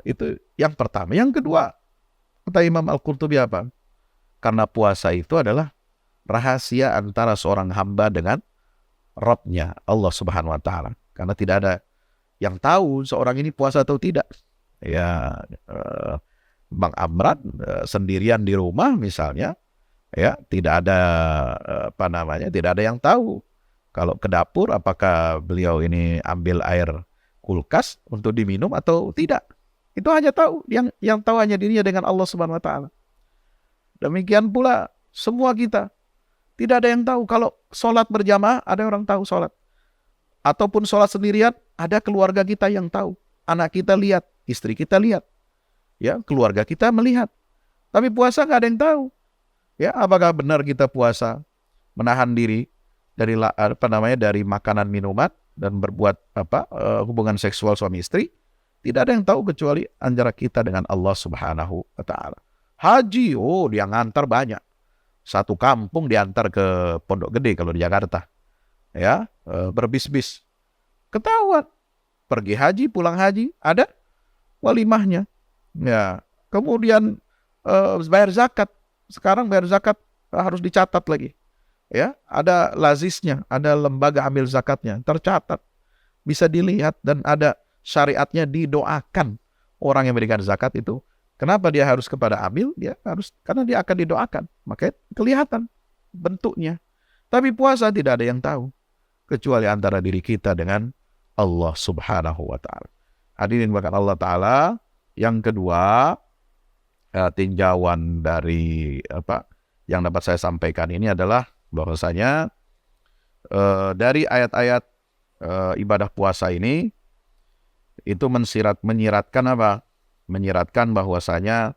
Itu yang pertama. Yang kedua, kata Imam Al-Qurtubi apa? Karena puasa itu adalah rahasia antara seorang hamba dengan Rabb-nya, Allah Subhanahu wa taala. Karena tidak ada yang tahu seorang ini puasa atau tidak. Ya, Bang Amran sendirian di rumah misalnya, ya, tidak ada tidak ada yang tahu kalau ke dapur apakah beliau ini ambil air kulkas untuk diminum atau tidak. Itu hanya tahu, yang tahu hanya dirinya dengan Allah Subhanahu wa taala. Demikian pula semua kita, tidak ada yang tahu kalau sholat berjamaah, ada orang tahu sholat. Ataupun sholat sendirian, ada keluarga kita yang tahu. Anak kita lihat, istri kita lihat, ya, keluarga kita melihat. Tapi puasa nggak ada yang tahu. Ya, apakah benar kita puasa menahan diri dari dari makanan minuman dan berbuat hubungan seksual suami istri? Tidak ada yang tahu kecuali antara kita dengan Allah Subhanahu wa taala. Haji, dia ngantar banyak. Satu kampung diantar ke Pondok Gede kalau di Jakarta. Ya, berbis-bis. Ketahuan. Pergi haji, pulang haji, ada walimahnya. Ya, kemudian bayar zakat. Sekarang bayar zakat harus dicatat lagi. Ya, ada lazisnya, ada lembaga ambil zakatnya, tercatat. Bisa dilihat dan ada syariatnya, didoakan orang yang memberikan zakat itu. Kenapa dia harus kepada amil? Dia harus karena dia akan didoakan. Makanya kelihatan bentuknya. Tapi puasa tidak ada yang tahu kecuali antara diri kita dengan Allah Subhanahu wa taala. Hadirin bahkan Allah taala. Yang kedua, tinjauan dari yang dapat saya sampaikan ini adalah bahwasanya dari ayat-ayat ibadah puasa ini itu menyiratkan apa? Menyiratkan bahwasanya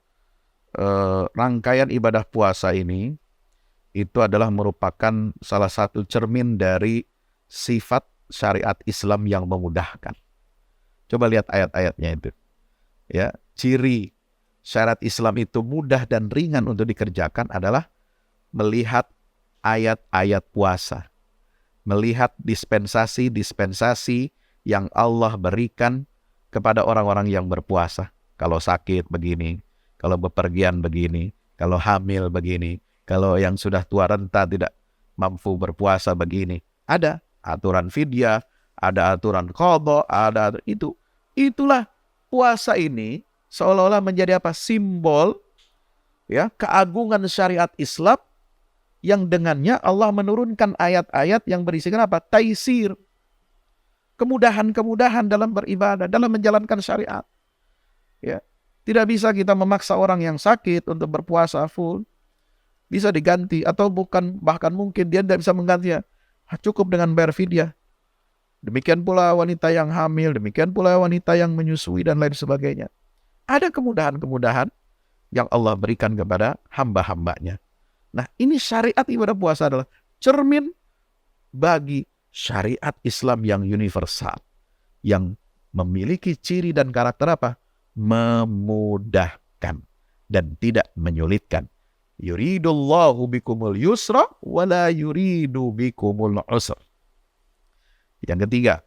rangkaian ibadah puasa ini itu adalah merupakan salah satu cermin dari sifat syariat Islam yang memudahkan. Coba lihat ayat-ayatnya itu. Ya, ciri syariat Islam itu mudah dan ringan untuk dikerjakan adalah melihat ayat-ayat puasa. Melihat dispensasi-dispensasi yang Allah berikan kepada orang-orang yang berpuasa. Kalau sakit begini, kalau bepergian begini, kalau hamil begini, kalau yang sudah tua renta tidak mampu berpuasa begini. Ada aturan fidyah, ada aturan qadha, ada itu. Itulah puasa ini seolah-olah menjadi simbol ya keagungan syariat Islam yang dengannya Allah menurunkan ayat-ayat yang berisikan taisir. Kemudahan-kemudahan dalam beribadah, dalam menjalankan syariat. Ya, tidak bisa kita memaksa orang yang sakit untuk berpuasa full. Bisa diganti atau bahkan mungkin dia tidak bisa menggantinya. Cukup dengan bayar fidyah. Demikian pula wanita yang hamil, demikian pula wanita yang menyusui dan lain sebagainya. Ada kemudahan-kemudahan yang Allah berikan kepada hamba-hambanya. Nah, ini syariat ibadah puasa adalah cermin bagi syariat Islam yang universal, yang memiliki ciri dan karakter memudahkan dan tidak menyulitkan. Yuridullahu bikumul yusra wala yuridu bikumul usra. Yang ketiga,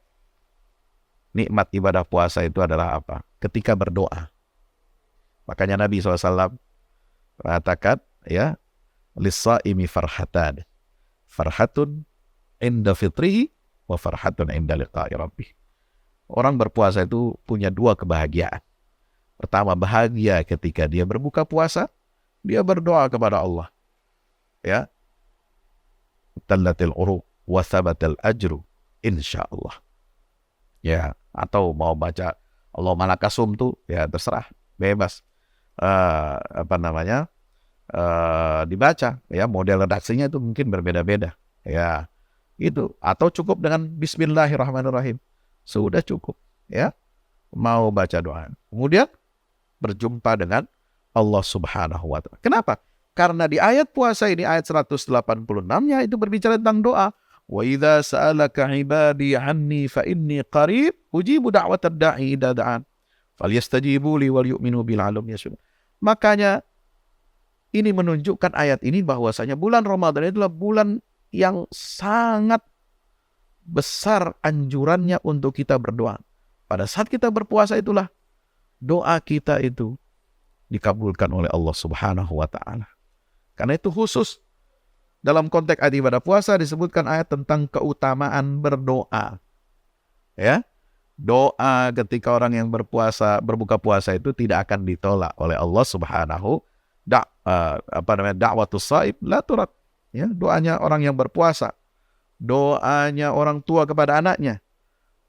nikmat ibadah puasa itu adalah ketika berdoa. Makanya Nabi SAW mengatakan, ya, lis-shaimi farhatan. Farhatun inda fitrihi wa farhatun inda liqa'i rabbih. Orang berpuasa itu punya dua kebahagiaan. Pertama, bahagia ketika dia berbuka puasa, dia berdoa kepada Allah. Ya. Tallatil uruq wa thabatal ajru insyaallah. Ya, atau mau baca Allah malakasum tuh ya terserah, bebas. Dibaca ya, model redaksinya itu mungkin berbeda-beda. Ya. Itu atau cukup dengan bismillahirrahmanirrahim. Sudah cukup, ya. Mau baca doa. Kemudian berjumpa dengan Allah Subhanahu wa taala. Kenapa? Karena di ayat puasa ini, ayat 186-nya itu berbicara tentang doa. Wa idza sa'alaka 'ibadi 'anni fa inni qarib ujibu da'watad da'i idza da'an falyastajibu li wal yu'minu bil 'alam yashun. Makanya ini menunjukkan ayat ini bahwasanya bulan Ramadan adalah bulan yang sangat besar anjurannya untuk kita berdoa. Pada saat kita berpuasa itulah doa kita itu dikabulkan oleh Allah Subhanahu wa taala. Karena itu khusus dalam konteks ayat ibadah puasa disebutkan ayat tentang keutamaan berdoa. Ya. Doa ketika orang yang berbuka puasa itu tidak akan ditolak oleh Allah Subhanahu da'watus shaib la turad. Ya, doanya orang yang berpuasa, doanya orang tua kepada anaknya,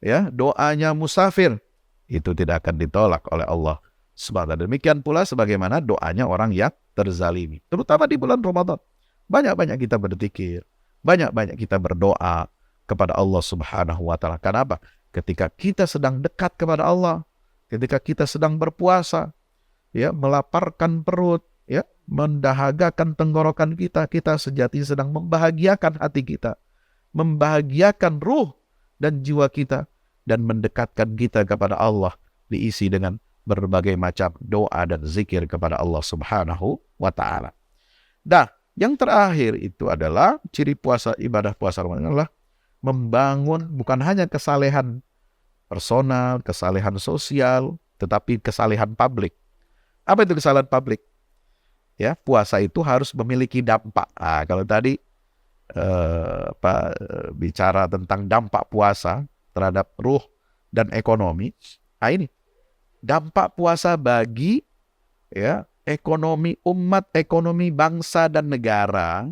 ya, doanya musafir itu tidak akan ditolak oleh Allah Subhanahu wa taala. Demikian pula sebagaimana doanya orang yang terzalimi, terutama di bulan Ramadan. Banyak-banyak kita berzikir, banyak-banyak kita berdoa kepada Allah Subhanahu wa taala. Kenapa? Ketika kita sedang dekat kepada Allah, ketika kita sedang berpuasa, ya, melaparkan perut, ya, mendahagakan tenggorokan kita, kita sejati sedang membahagiakan hati kita, membahagiakan ruh dan jiwa kita, dan mendekatkan kita kepada Allah, diisi dengan berbagai macam doa dan zikir kepada Allah Subhanahu wa taala. Nah, yang terakhir itu adalah ciri puasa, ibadah puasa Ramadan adalah membangun bukan hanya kesalehan personal, kesalehan sosial, tetapi kesalehan publik. Apa itu kesalehan publik? Ya, puasa itu harus memiliki dampak. Kalau tadi bicara tentang dampak puasa terhadap ruh dan ekonomi, ini dampak puasa bagi, ya, ekonomi umat, ekonomi bangsa dan negara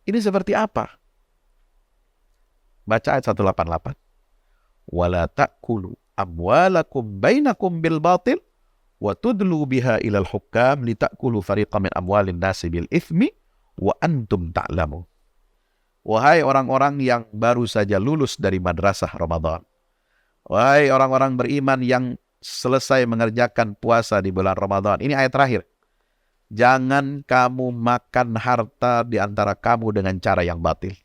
ini seperti apa? Baca ayat 188. Wala ta'kulu amwalakum bainakum bil batil wa tudlu biha ilal hukam litakulu fariqan min amwalin nasi bil ithmi wa antum ta'lamun. Wahai orang-orang yang baru saja lulus dari madrasah Ramadan, wahai orang-orang beriman yang selesai mengerjakan puasa di bulan Ramadan, ini ayat terakhir. Jangan kamu makan harta di antara kamu dengan cara yang batil.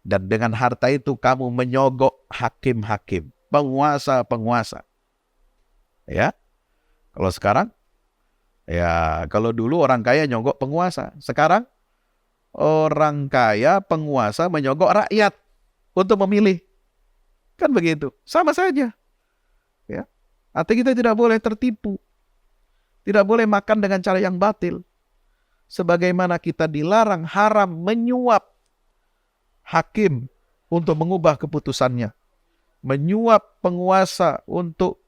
Dan dengan harta itu kamu menyogok hakim-hakim, penguasa-penguasa. Ya. Kalau sekarang, ya, kalau dulu orang kaya nyogok penguasa. Sekarang orang kaya, penguasa menyogok rakyat untuk memilih. Kan begitu. Sama saja. Ya. Artinya kita tidak boleh tertipu. Tidak boleh makan dengan cara yang batil. Sebagaimana kita dilarang haram menyuap hakim untuk mengubah keputusannya, menyuap penguasa untuk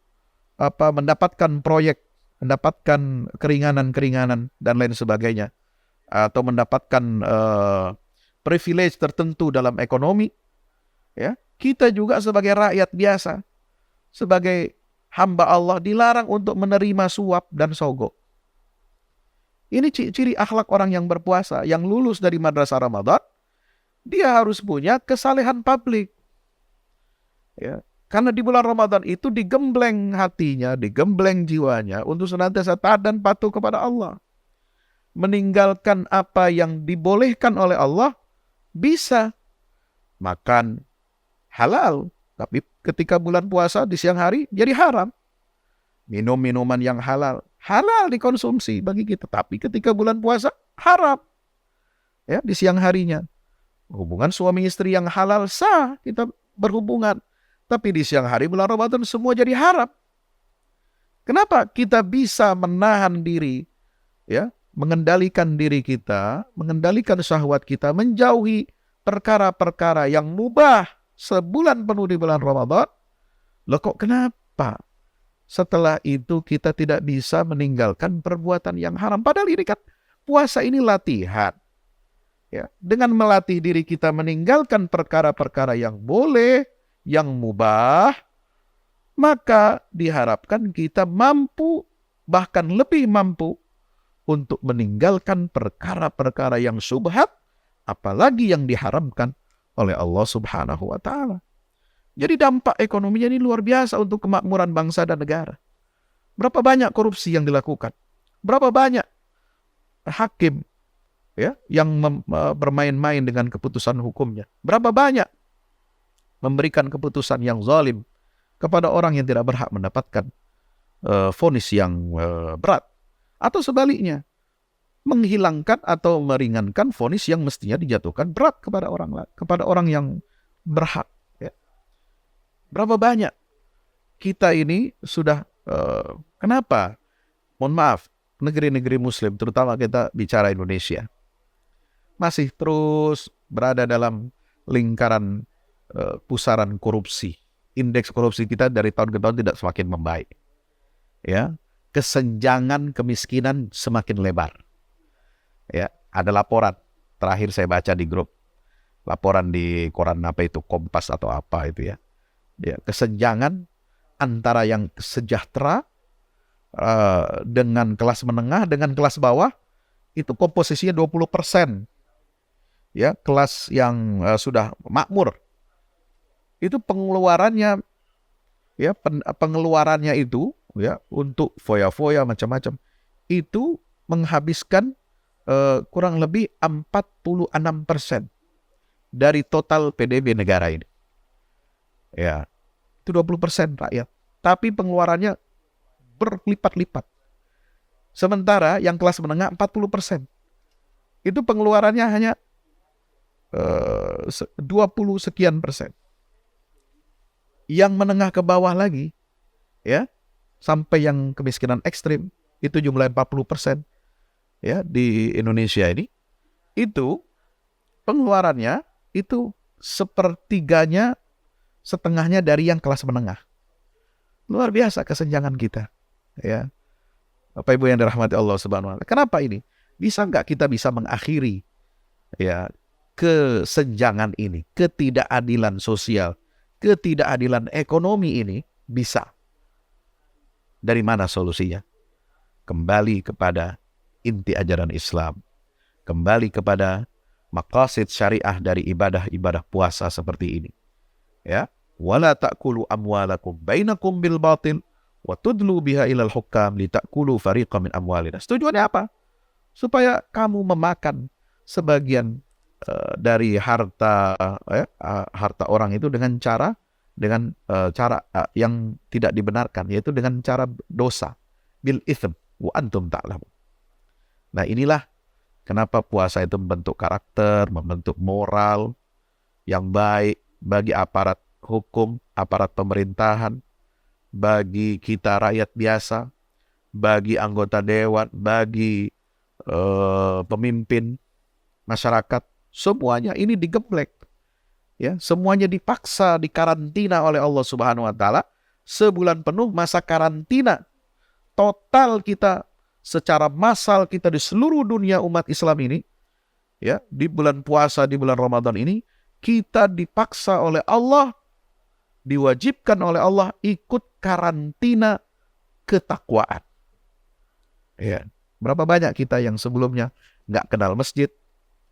mendapatkan proyek, mendapatkan keringanan-keringanan dan lain sebagainya, atau mendapatkan privilege tertentu dalam ekonomi. Ya, kita juga sebagai rakyat biasa, sebagai hamba Allah dilarang untuk menerima suap dan sogok. Ini ciri akhlak orang yang berpuasa, yang lulus dari madrasah Ramadan. Dia harus punya kesalehan publik. Ya, karena di bulan Ramadan itu digembleng hatinya, digembleng jiwanya untuk senantiasa taat dan patuh kepada Allah. Meninggalkan apa yang dibolehkan oleh Allah, bisa makan halal, tapi ketika bulan puasa di siang hari jadi haram. Minum minuman yang halal dikonsumsi bagi kita, tapi ketika bulan puasa haram. Ya, di siang harinya. Hubungan suami istri yang halal sah kita berhubungan, tapi di siang hari bulan Ramadan semua jadi haram. Kenapa? Kita bisa menahan diri, ya, mengendalikan diri kita, mengendalikan syahwat kita, menjauhi perkara-perkara yang mubah sebulan penuh di bulan Ramadan. Loh, kok kenapa setelah itu kita tidak bisa meninggalkan perbuatan yang haram? Padahal ini kan puasa ini latihan. Ya, dengan melatih diri kita meninggalkan perkara-perkara yang boleh, yang mubah, maka diharapkan kita mampu, bahkan lebih mampu, untuk meninggalkan perkara-perkara yang syubhat, apalagi yang diharamkan oleh Allah Subhanahu wa taala. Jadi dampak ekonominya ini luar biasa untuk kemakmuran bangsa dan negara. Berapa banyak korupsi yang dilakukan? Berapa banyak hakim, ya, yang bermain-main dengan keputusan hukumnya? Berapa banyak memberikan keputusan yang zalim kepada orang yang tidak berhak mendapatkan vonis yang berat, atau sebaliknya menghilangkan atau meringankan vonis yang mestinya dijatuhkan berat kepada orang lain, kepada orang yang berhak. Ya. Berapa banyak kita ini sudah Kenapa? Mohon maaf, negeri-negeri Muslim, terutama kita bicara Indonesia, masih terus berada dalam lingkaran pusaran korupsi. Indeks korupsi kita dari tahun ke tahun tidak semakin membaik. Ya, kesenjangan kemiskinan semakin lebar. Ya, ada laporan terakhir saya baca di grup, laporan di koran apa itu, Kompas atau apa itu ya. Ya, kesenjangan antara yang sejahtera dengan kelas menengah dengan kelas bawah itu komposisinya 20%. Ya, kelas yang sudah makmur itu pengeluarannya itu ya untuk foya-foya macam-macam itu menghabiskan kurang lebih 46% dari total PDB negara ini. Ya, itu 20% rakyat. Tapi pengeluarannya berlipat-lipat. Sementara yang kelas menengah 40%. Itu pengeluarannya hanya 20 sekian persen. Yang menengah ke bawah lagi, ya, sampai yang kemiskinan ekstrim, itu jumlah 40%. Ya, di Indonesia ini, itu pengeluarannya itu sepertiganya, setengahnya dari yang kelas menengah. Luar biasa kesenjangan kita. Ya, Bapak Ibu yang dirahmati Allah Subhanahu wa Ta'ala. Kenapa ini? Bisa nggak kita bisa mengakhiri ya kesenjangan ini, ketidakadilan sosial, ketidakadilan ekonomi ini? Bisa. Dari mana solusinya? Kembali kepada inti ajaran Islam, kembali kepada maqasid syariah dari ibadah-ibadah puasa seperti ini. Ya, wala ta'kulu amwalakum bainakum bil batil wa tudlu biha ilal hukam li ta'kulu fariqan min amwalina. Tujuannya apa? Supaya kamu memakan sebagian dari harta orang itu dengan cara yang tidak dibenarkan, yaitu dengan cara dosa, bil itsm wa antum ta'lamun. Nah, inilah kenapa puasa itu membentuk karakter, membentuk moral yang baik bagi aparat hukum, aparat pemerintahan, bagi kita rakyat biasa, bagi anggota dewan, bagi pemimpin masyarakat, semuanya ini digeblek. Ya, semuanya dipaksa dikarantina oleh Allah Subhanahu wa Ta'ala. Sebulan penuh masa karantina total kita secara massal, kita di seluruh dunia umat Islam ini, ya, di bulan puasa, di bulan Ramadan ini, kita dipaksa oleh Allah, diwajibkan oleh Allah ikut karantina ketakwaan. Ya, berapa banyak kita yang sebelumnya nggak kenal masjid,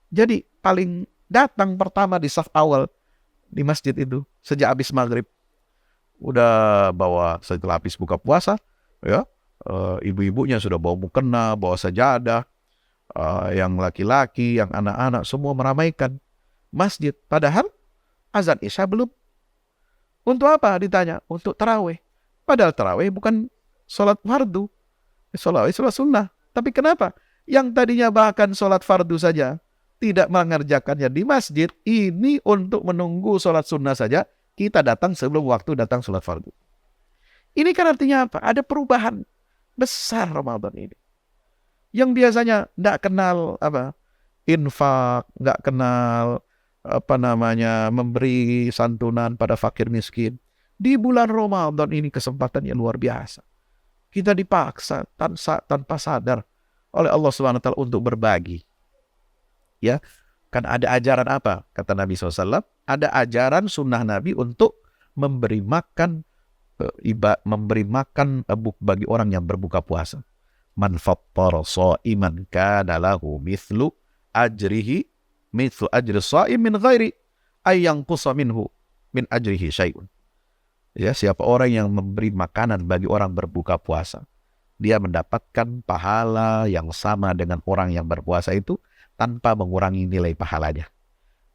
jadi paling datang pertama di saf awal di masjid itu sejak habis maghrib, udah bawa setelah habis buka puasa, ya, ibu-ibunya sudah bawa mukena, bawa sajadah, yang laki-laki, yang anak-anak semua meramaikan masjid. Padahal azan Isya belum. Untuk apa ditanya? Untuk tarawih. Padahal tarawih bukan sholat fardu, sholat sunnah. Tapi kenapa? Yang tadinya bahkan sholat fardu saja tidak mengerjakannya di masjid, ini untuk menunggu sholat sunnah saja, kita datang sebelum waktu datang sholat fardu. Ini kan artinya apa? Ada perubahan besar Ramadan ini. Yang biasanya tidak kenal infak, nggak kenal memberi santunan pada fakir miskin. Di bulan Ramadan ini kesempatannya luar biasa. Kita dipaksa tanpa sadar oleh Allah SWT untuk berbagi. Ya, kan ada ajaran apa? Kata Nabi SAW, ada ajaran sunnah Nabi untuk memberi makan bagi orang yang berbuka puasa. Man fattara sha'iman kana lahu mithlu ajri sha'im min ghairi ay yanqusa minhu min ajrihi syai'un. Ya, siapa orang yang memberi makanan bagi orang berbuka puasa, dia mendapatkan pahala yang sama dengan orang yang berpuasa itu tanpa mengurangi nilai pahalanya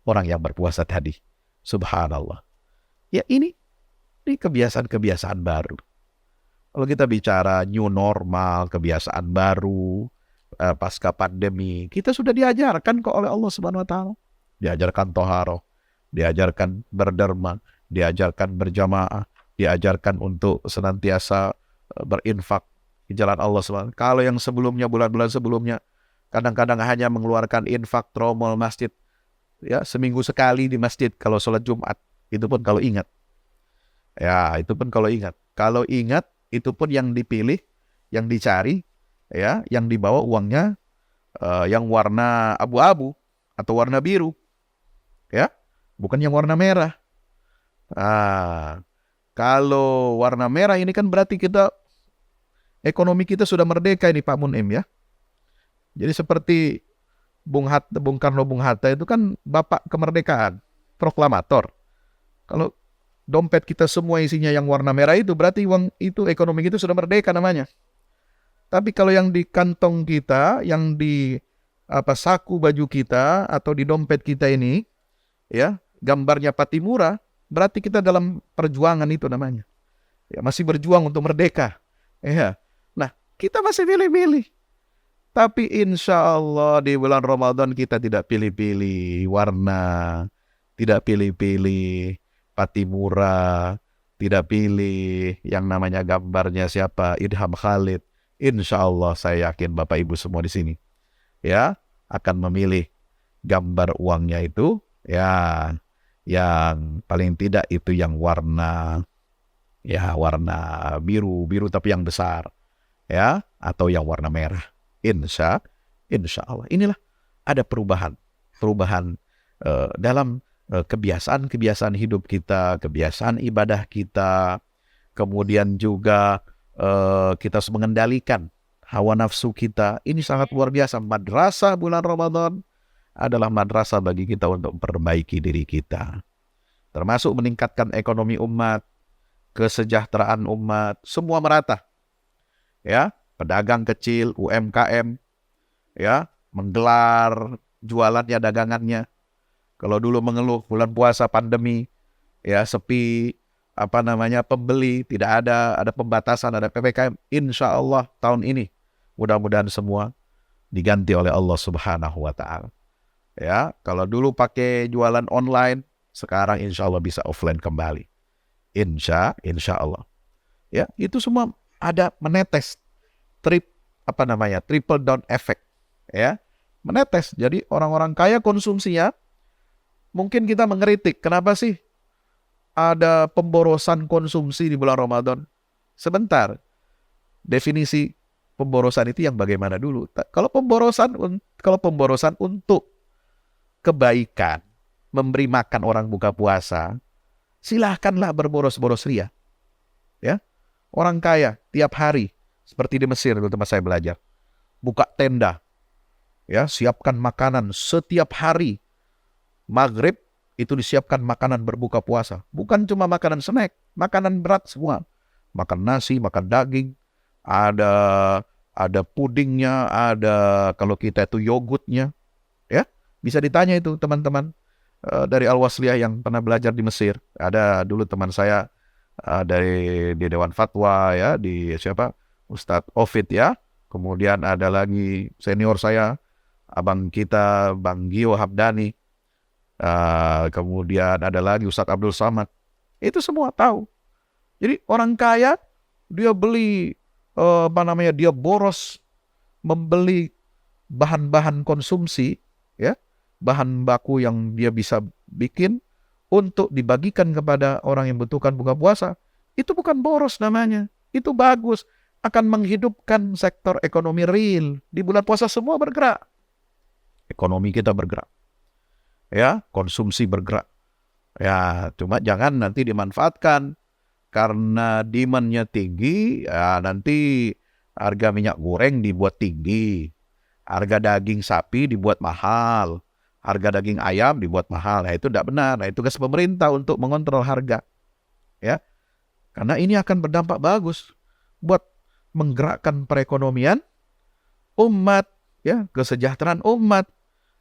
orang yang berpuasa tadi. Subhanallah. Ya, ini kebiasaan-kebiasaan baru. Kalau kita bicara new normal, kebiasaan baru, pasca pandemi, kita sudah diajarkan kok oleh Allah Subhanahu wa Ta'ala. Diajarkan toharoh, diajarkan berderma, diajarkan berjamaah, diajarkan untuk senantiasa berinfak di jalan Allah SWT. Kalau yang sebelumnya, bulan-bulan sebelumnya, kadang-kadang hanya mengeluarkan infak tromol masjid, ya seminggu sekali di masjid kalau sholat Jumat, itu pun kalau ingat. Ya, itu pun kalau ingat. Kalau ingat, itu pun yang dipilih, yang dicari, ya, yang dibawa uangnya yang warna abu-abu atau warna biru, ya, bukan yang warna merah. Kalau warna merah ini kan berarti ekonomi kita sudah merdeka ini Pak Munim, ya. Jadi seperti Bung Karno Bung Hatta itu kan bapak kemerdekaan, proklamator. Kalau dompet kita semua isinya yang warna merah itu berarti uang itu, ekonomi kita sudah merdeka namanya. Tapi kalau yang di kantong kita, yang di saku baju kita atau di dompet kita ini, ya, gambarnya Patimura, berarti kita dalam perjuangan itu namanya. Ya, masih berjuang untuk merdeka. Ya. Nah, kita masih pilih-pilih. Tapi insya Allah di bulan Ramadan kita tidak pilih-pilih warna, tidak pilih-pilih Patimura, tidak pilih yang namanya gambarnya siapa, Idham Khalid. Insya Allah saya yakin Bapak Ibu semua di sini, ya, akan memilih gambar uangnya itu, ya, yang paling tidak itu yang warna biru tapi yang besar, ya, atau yang warna merah. Insya Allah. Inilah ada perubahan dalam kebiasaan hidup kita, kebiasaan ibadah kita, kemudian juga kita harus mengendalikan hawa nafsu kita. Ini sangat luar biasa. Madrasah bulan Ramadan adalah madrasah bagi kita untuk memperbaiki diri kita, termasuk meningkatkan ekonomi umat, kesejahteraan umat, semua merata. Ya, pedagang kecil, UMKM, ya, menggelar jualannya, dagangannya. Kalau dulu mengeluh bulan puasa pandemi, ya, sepi, pembeli, tidak ada pembatasan, ada PPKM. Insya Allah tahun ini mudah-mudahan semua diganti oleh Allah Subhanahu wa Ta'ala. Ya, kalau dulu pakai jualan online, sekarang insya Allah bisa offline kembali. Insya Allah. Ya, itu semua ada menetes triple down effect, ya, menetes. Jadi orang-orang kaya konsumsinya, mungkin kita mengkritik, kenapa sih ada pemborosan konsumsi di bulan Ramadan? Sebentar, definisi pemborosan itu yang bagaimana dulu? Kalau pemborosan untuk kebaikan, memberi makan orang buka puasa, silahkanlah berboros-boros ria. Ya, orang kaya tiap hari, seperti di Mesir dulu tempat saya belajar, buka tenda, ya, siapkan makanan setiap hari. Maghrib itu disiapkan makanan berbuka puasa. Bukan cuma makanan snack, makanan berat semua. Makan nasi, makan daging, ada pudingnya, ada kalau kita itu yogurtnya. Ya, bisa ditanya itu teman-teman dari Al-Wasliyah yang pernah belajar di Mesir. Ada dulu teman saya di Dewan Fatwa, ya, di Ustadz Ofid, ya. Kemudian ada lagi senior saya, abang kita, Bang Gio Habdani. Kemudian ada lagi Ustadz Abdul Samad. Itu semua tahu. Jadi orang kaya dia beli dia boros membeli bahan-bahan konsumsi, ya, bahan baku yang dia bisa bikin untuk dibagikan kepada orang yang membutuhkan buka puasa. Itu bukan boros namanya. Itu bagus, akan menghidupkan sektor ekonomi real. Di bulan puasa semua bergerak. Ekonomi kita bergerak. Ya, konsumsi bergerak. Ya, cuma jangan nanti dimanfaatkan karena demand-nya tinggi, ya, nanti harga minyak goreng dibuat tinggi, harga daging sapi dibuat mahal, harga daging ayam dibuat mahal. Nah, itu tidak benar. Nah, itu tugas pemerintah untuk mengontrol harga. Ya. Karena ini akan berdampak bagus buat menggerakkan perekonomian umat, ya, kesejahteraan umat.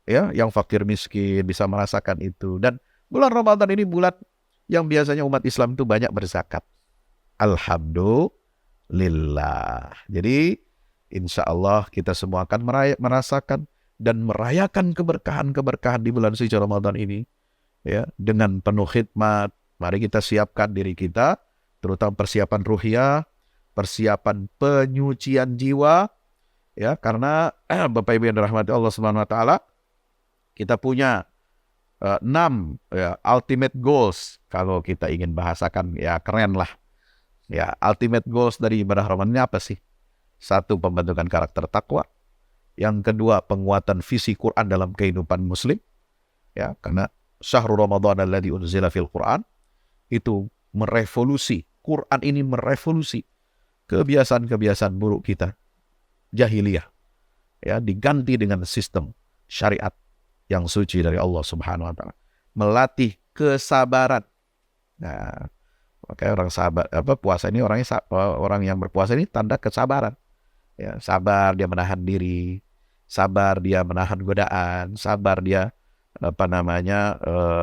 Ya, yang fakir miskin bisa merasakan itu. Dan bulan Ramadan ini bulan yang biasanya umat Islam itu banyak berzakat. Alhamdulillah. Jadi insya Allah kita semua akan merasakan dan merayakan keberkahan-keberkahan di bulan suci Ramadan ini, ya, dengan penuh khidmat. Mari kita siapkan diri kita, terutama persiapan ruhiyah, persiapan penyucian jiwa, ya, karena Bapak Ibu yang dirahmati Allah Subhanahu wa taala, kita punya 6 ya, ultimate goals kalau kita ingin bahasakan, ya keren lah. Ya, ultimate goals dari ibadah Ramadan ini apa sih? Satu, pembentukan karakter takwa. Yang kedua, penguatan visi Quran dalam kehidupan muslim. Ya, karena syahrul Ramadan alladzi unzila fil Quran itu merevolusi. Quran ini merevolusi kebiasaan-kebiasaan buruk kita, jahiliyah. Ya, diganti dengan sistem syariat yang suci dari Allah Subhanahu wa taala. Melatih kesabaran. Nah, makanya orang sabar, puasa ini orang yang berpuasa ini tanda kesabaran. Ya, sabar dia menahan diri, sabar dia menahan godaan, sabar dia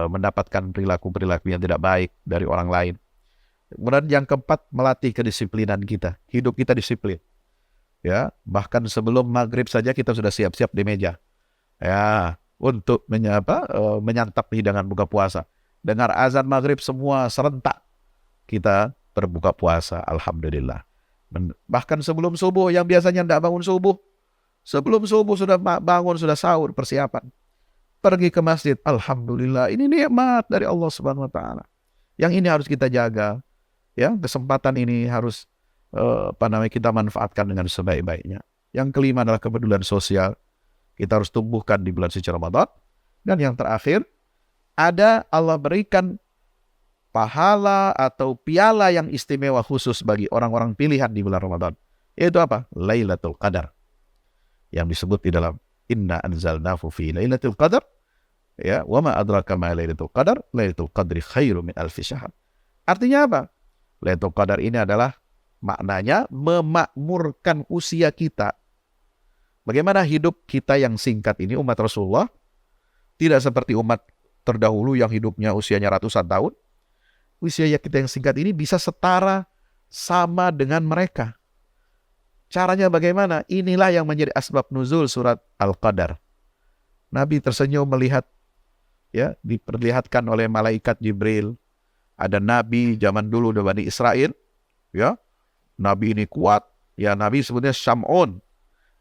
mendapatkan perilaku-perilaku yang tidak baik dari orang lain. Kemudian yang keempat, melatih kedisiplinan kita. Hidup kita disiplin. Ya, bahkan sebelum maghrib saja kita sudah siap-siap di meja. Ya, untuk menyantap hidangan buka puasa. Dengar azan maghrib semua serentak kita berbuka puasa, alhamdulillah. Bahkan sebelum subuh, yang biasanya tidak bangun subuh, sebelum subuh sudah bangun, sudah sahur, persiapan. Pergi ke masjid, alhamdulillah. Ini nikmat dari Allah Subhanahu wa taala. Yang ini harus kita jaga. Ya, kesempatan ini harus kita manfaatkan dengan sebaik-baiknya. Yang kelima adalah kepedulian sosial. Kita harus tumbuhkan di bulan suci Ramadan. Dan yang terakhir, ada Allah berikan pahala atau piala yang istimewa khusus bagi orang-orang pilihan di bulan Ramadan. Yaitu apa? Lailatul Qadar. Yang disebut di dalam Inna anzalnahu fi Lailatul Qadar. Ya, wa ma adraka ma Lailatul Qadar? Lailatul Qadri khairu min alfi syahr. Artinya apa? Lailatul Qadar ini adalah maknanya memakmurkan usia kita. Bagaimana hidup kita yang singkat ini, umat Rasulullah, tidak seperti umat terdahulu yang hidupnya usianya ratusan tahun. Usia kita yang singkat ini bisa setara sama dengan mereka. Caranya bagaimana? Inilah yang menjadi asbab nuzul surat Al-Qadar. Nabi tersenyum melihat, ya, diperlihatkan oleh malaikat Jibril. Ada nabi zaman dulu dari Bani Israel, ya. Nabi ini kuat, ya, nabi sebutnya Syam'un.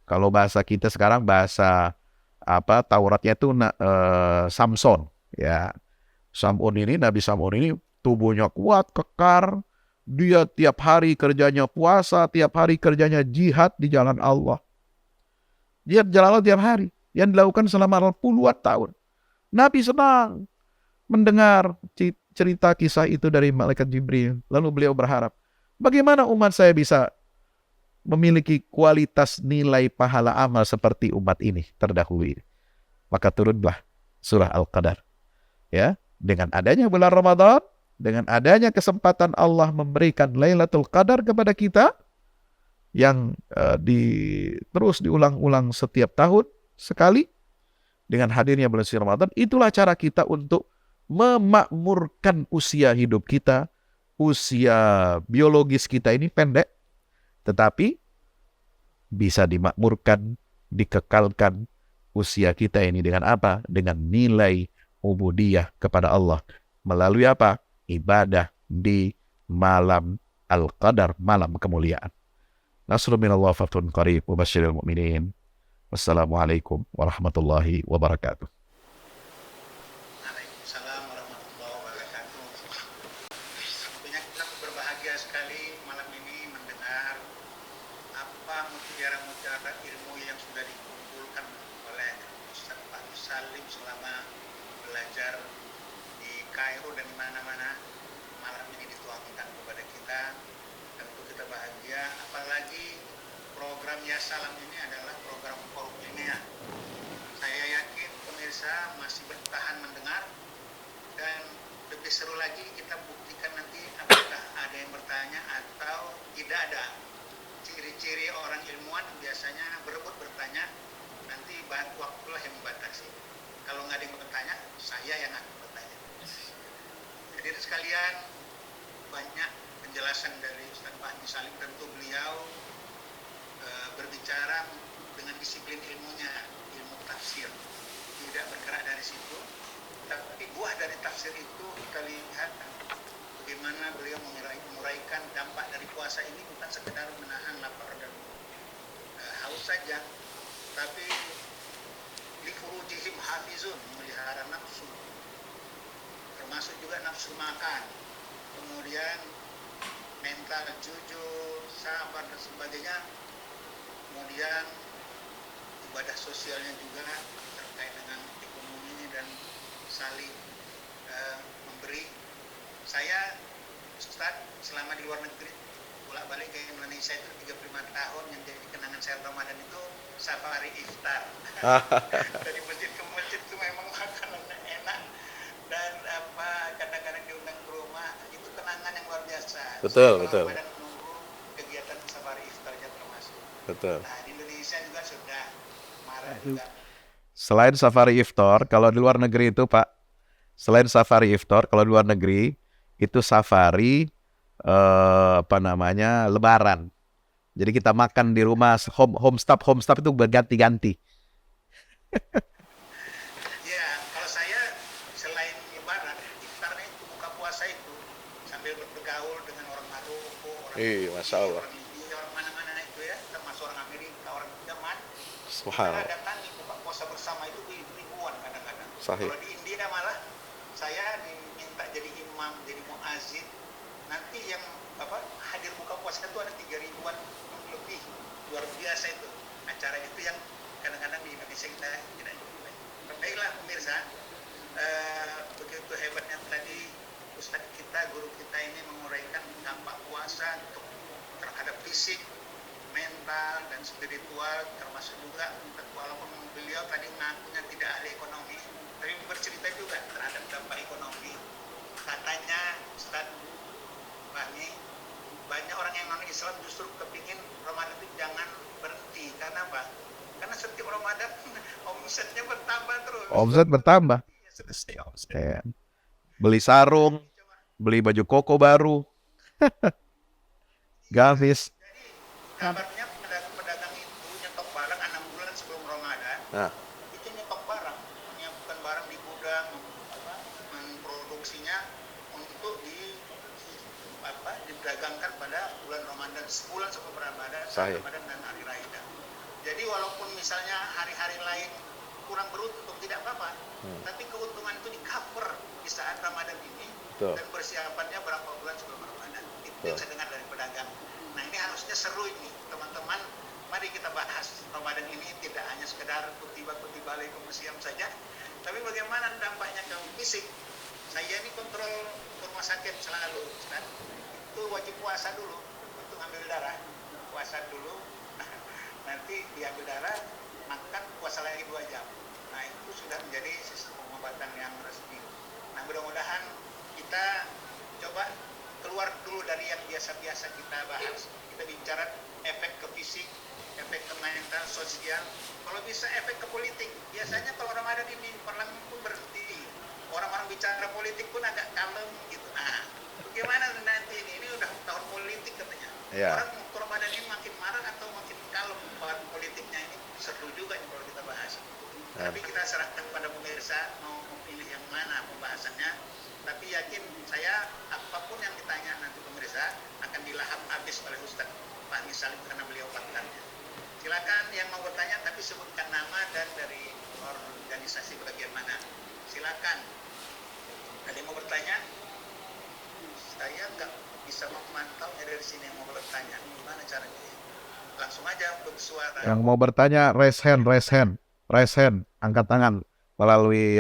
Kalau bahasa kita sekarang, bahasa Tauratnya itu Samson, ya. Nabi Sam'un ini tubuhnya kuat, kekar. Dia tiap hari kerjanya puasa, tiap hari kerjanya jihad di jalan Allah. Jihad di jalan Allah tiap hari, yang dilakukan selama puluhan tahun. Nabi senang mendengar cerita kisah itu dari malaikat Jibril. Lalu beliau berharap, bagaimana umat saya bisa memiliki kualitas nilai pahala amal seperti umat ini terdahulu ini. Maka turunlah surah Al-Qadar. Ya, dengan adanya bulan Ramadan, dengan adanya kesempatan Allah memberikan Lailatul Qadar kepada kita yang terus diulang-ulang setiap tahun sekali, dengan hadirnya bulan suci Ramadan, itulah cara kita untuk memakmurkan usia hidup kita. Usia biologis kita ini pendek, tetapi bisa dimakmurkan, dikekalkan usia kita ini dengan apa? Dengan nilai ubudiyah kepada Allah. Melalui apa? Ibadah di malam Al-Qadar, malam kemuliaan. Nasrun minallah fathun qarib wa basyiril mu'minin. Wassalamualaikum warahmatullahi wabarakatuh. Waalaikumsalam warahmatullahi wabarakatuh. Tentunya kita berbahagia sekali malam ini mendengar apa mutiara-mutiara ilmu yang sudah dikumpulkan oleh Ustaz Pak Salim selama belajar di Kairo dan di mana-mana. Malam ini dituangkan kepada kita. Tentu kita bahagia, apalagi program Ya Salam ini adalah program forum ilmiah. Saya yakin pemirsa masih bertahan mendengar, dan lebih seru lagi kita buktikan nanti apakah ada yang bertanya atau tidak ada. Ciri-ciri orang ilmuwan biasanya berebut bertanya, nanti waktulah yang membatasi. Kalau nggak ada yang bertanya, saya yang akan bertanya. Hadirin sekalian, banyak penjelasan dari Ustaz Pak Haji Salim. Tentu beliau berbicara dengan disiplin ilmunya, ilmu tafsir, tidak bergerak dari situ. Tapi buah dari tafsir itu kita lihat bagaimana beliau menguraikan dampak dari puasa ini bukan sekedar menahan lapar dan haus saja, tapi lifurujihim hafizun, memelihara nafsu, termasuk juga nafsu makan, kemudian mental, jujur, sabar dan sebagainya, kemudian ibadah sosialnya juga terkait dengan ekonomi dan saling memberi. Saya Ustaz selama di luar negeri bolak-balik ke Indonesia itu 35 tahun, yang jadi kenangan saya Ramadan itu safari iftar. Dari masjid ke masjid itu memang makanannya enak, dan kadang-kadang diundang ke rumah, itu kenangan yang luar biasa. Betul. Ramadan menunggu kegiatan safari iftarnya termasuk. Betul. Nah, di Indonesia juga sudah marah juga. Selain safari iftar, kalau di luar negeri itu Pak, selain safari iftar, kalau di luar negeri itu safari lebaran. Jadi kita makan di rumah, home stop itu berganti-ganti. Ya, kalau saya selain lebaran, iftarnya itu buka puasa itu sambil bergaul dengan orang Maroko, orang Masya Allah. orang India, orang mana-mana itu ya, termasuk orang Amerika, orang Jerman. Kita Subhanallah. datangi buka puasa bersama itu ribuan kadang-kadang. Sahih. Kalau di India malah saya diminta jadi imam, jadi muazzin. Nanti yang hadir buka puasa itu ada 3.000-an lebih, luar biasa itu acara itu yang kadang-kadang di Indonesia kita tidak jumpai. Baiklah pemirsa, begitu hebatnya tadi Ustadz kita, guru kita ini menguraikan dampak puasa untuk terhadap fisik, mental dan spiritual, termasuk juga walaupun beliau tadi mengakunya tidak ahli ekonomi, tapi bercerita juga terhadap dampak ekonomi. Katanya Ustadz Fahmi, banyak orang yang non-Islam justru kepingin Ramadan itu jangan berhenti. Karena apa? Karena setiap Ramadan omsetnya bertambah terus. Omset bertambah. Beli sarung, beli baju koko baru. Gavis. Jadi kabarnya pedagang-pedagang itu nyetok barang 6 bulan sebelum Ramadan. Nah, Itu nyetok barang, menyiapkan barang di gudang, memproduksinya untuk didagangkan pada bulan Ramadan, sebulan sebelum Ramadan, Sahih. Ramadan dan hari raya. Jadi walaupun misalnya hari-hari lain kurang beruntung tidak apa-apa, tapi keuntungan itu di-cover di saat Ramadan ini. Betul. Dan persiapannya berapa bulan sebelum Ramadan. Itu yang saya dengar dari pedagang. Nah, ini harusnya seru ini, teman-teman. Mari kita bahas Ramadan ini tidak hanya sekedar kutiba-kutiba Waalaikumsalam saja, tapi bagaimana dampaknya ke fisik. Saya ini kontrol ke rumah sakit selalu, kan? Itu wajib puasa dulu untuk ambil darah. Puasa dulu, nanti diambil darah, makan, puasa lagi 2 jam. Nah, itu sudah menjadi sistem pengobatan yang resmi. Nah, mudah-mudahan kita coba keluar dulu dari yang biasa-biasa kita bahas. Kita bicara efek ke fisik, efek ke mental, sosial. Kalau bisa efek ke politik. Biasanya kalau Ramadan ini parlemen pun berhenti. Orang-orang bicara politik pun agak kalem gitu. Nah, bagaimana nanti ini? Ini udah tahun politik katanya. Ya. Orang Ramadan ini makin marah atau makin kalem politiknya, ini seru juga nih kalau kita bahas. Tapi kita serahkan pada pemirsa mau pilih yang mana pembahasannya. Tapi yakin saya apapun yang ditanya nanti pemirsa akan dilahap habis oleh Ustadz Fahmi Salim karena beliau pakarnya. Silakan yang mau bertanya tapi sebutkan nama dan dari organisasi bagian mana. Silakan. Ada yang mau bertanya? Saya nggak bisa memantaunya dari sini yang mau bertanya. Gimana caranya? Langsung aja bersuara. Yang mau bertanya, raise hand, angkat tangan melalui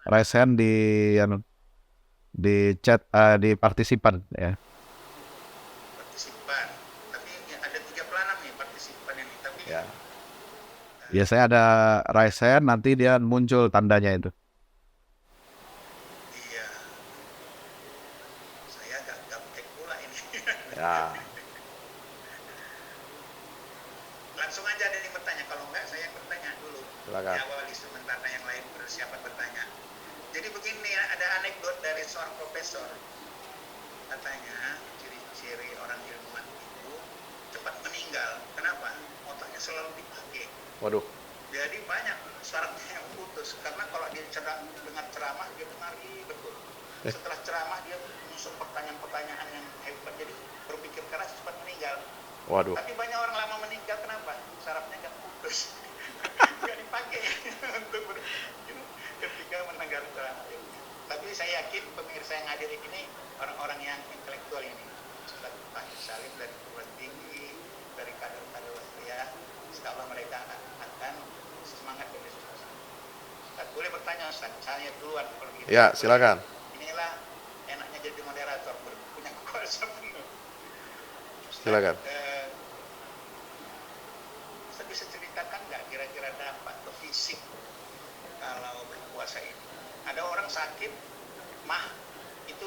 raise hand di chat, di partisipan ya. Partisipan. Tapi ya, ada 3 pelanan nih partisipan ini. Tapi ya. Biasanya ada raise hand, nanti dia muncul tandanya itu. iya. Saya agak gaptek pula ini. Ya. Langsung aja ada yang bertanya. Kalau enggak saya bertanya dulu. Silakan. Diawali sementara yang lain bersiapan bertanya. Jadi begini ya, ada anekdot dari seorang profesor. Katanya ciri-ciri orang ilmuwan itu cepat meninggal. Kenapa? Otaknya selalu dipakai. Waduh. Jadi banyak syaratnya yang putus. Karena kalau dia dengar ceramah, dia dengar betul. Setelah ceramah dia menyusun pertanyaan-pertanyaan yang hebat, jadi berpikir keras cepat meninggal. Waduh. Tapi banyak orang lama meninggal, kenapa? Sarafnya nggak putus, nggak dipakai untuk ketika mendengar ceramah. Tapi saya yakin pemirsa yang hadir ini orang-orang yang intelektual ini, Ustaz Fahmi Salim dari perguruan tinggi, dari kader-kader ya, insya Allah mereka akan semangat dan diskusi. Ustaz, boleh bertanya Ustaz? Saya duluan kalau gitu. Ya, silakan. Inilah enaknya jadi moderator, punya kuasa penuh. Ustaz, Silakan. Ustaz bisa ceritakan nggak kira-kira dampak ke fisik kalau berpuasa ini? Ada orang sakit mah, itu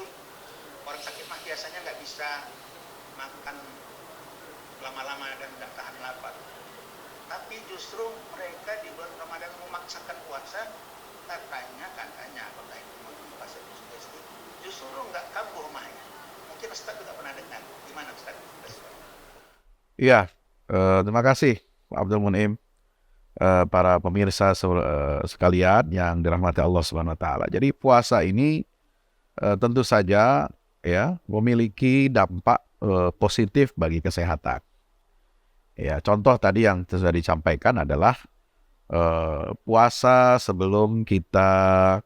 orang sakit mah biasanya nggak bisa makan lama-lama dan nggak tahan lapar. Tapi justru mereka di bulan Ramadan memaksakan puasa, katanya apakah itu puasa itu sugesti, justru nggak kambuh mahnya. Mungkin Ustaz juga pernah dengar. Gimana Ustaz? Iya, terima kasih Pak Abdul Munim, para pemirsa sekalian yang dirahmati Allah Subhanahu wa taala. Jadi puasa ini tentu saja ya memiliki dampak positif bagi kesehatan. Ya, contoh tadi yang sudah disampaikan adalah puasa sebelum kita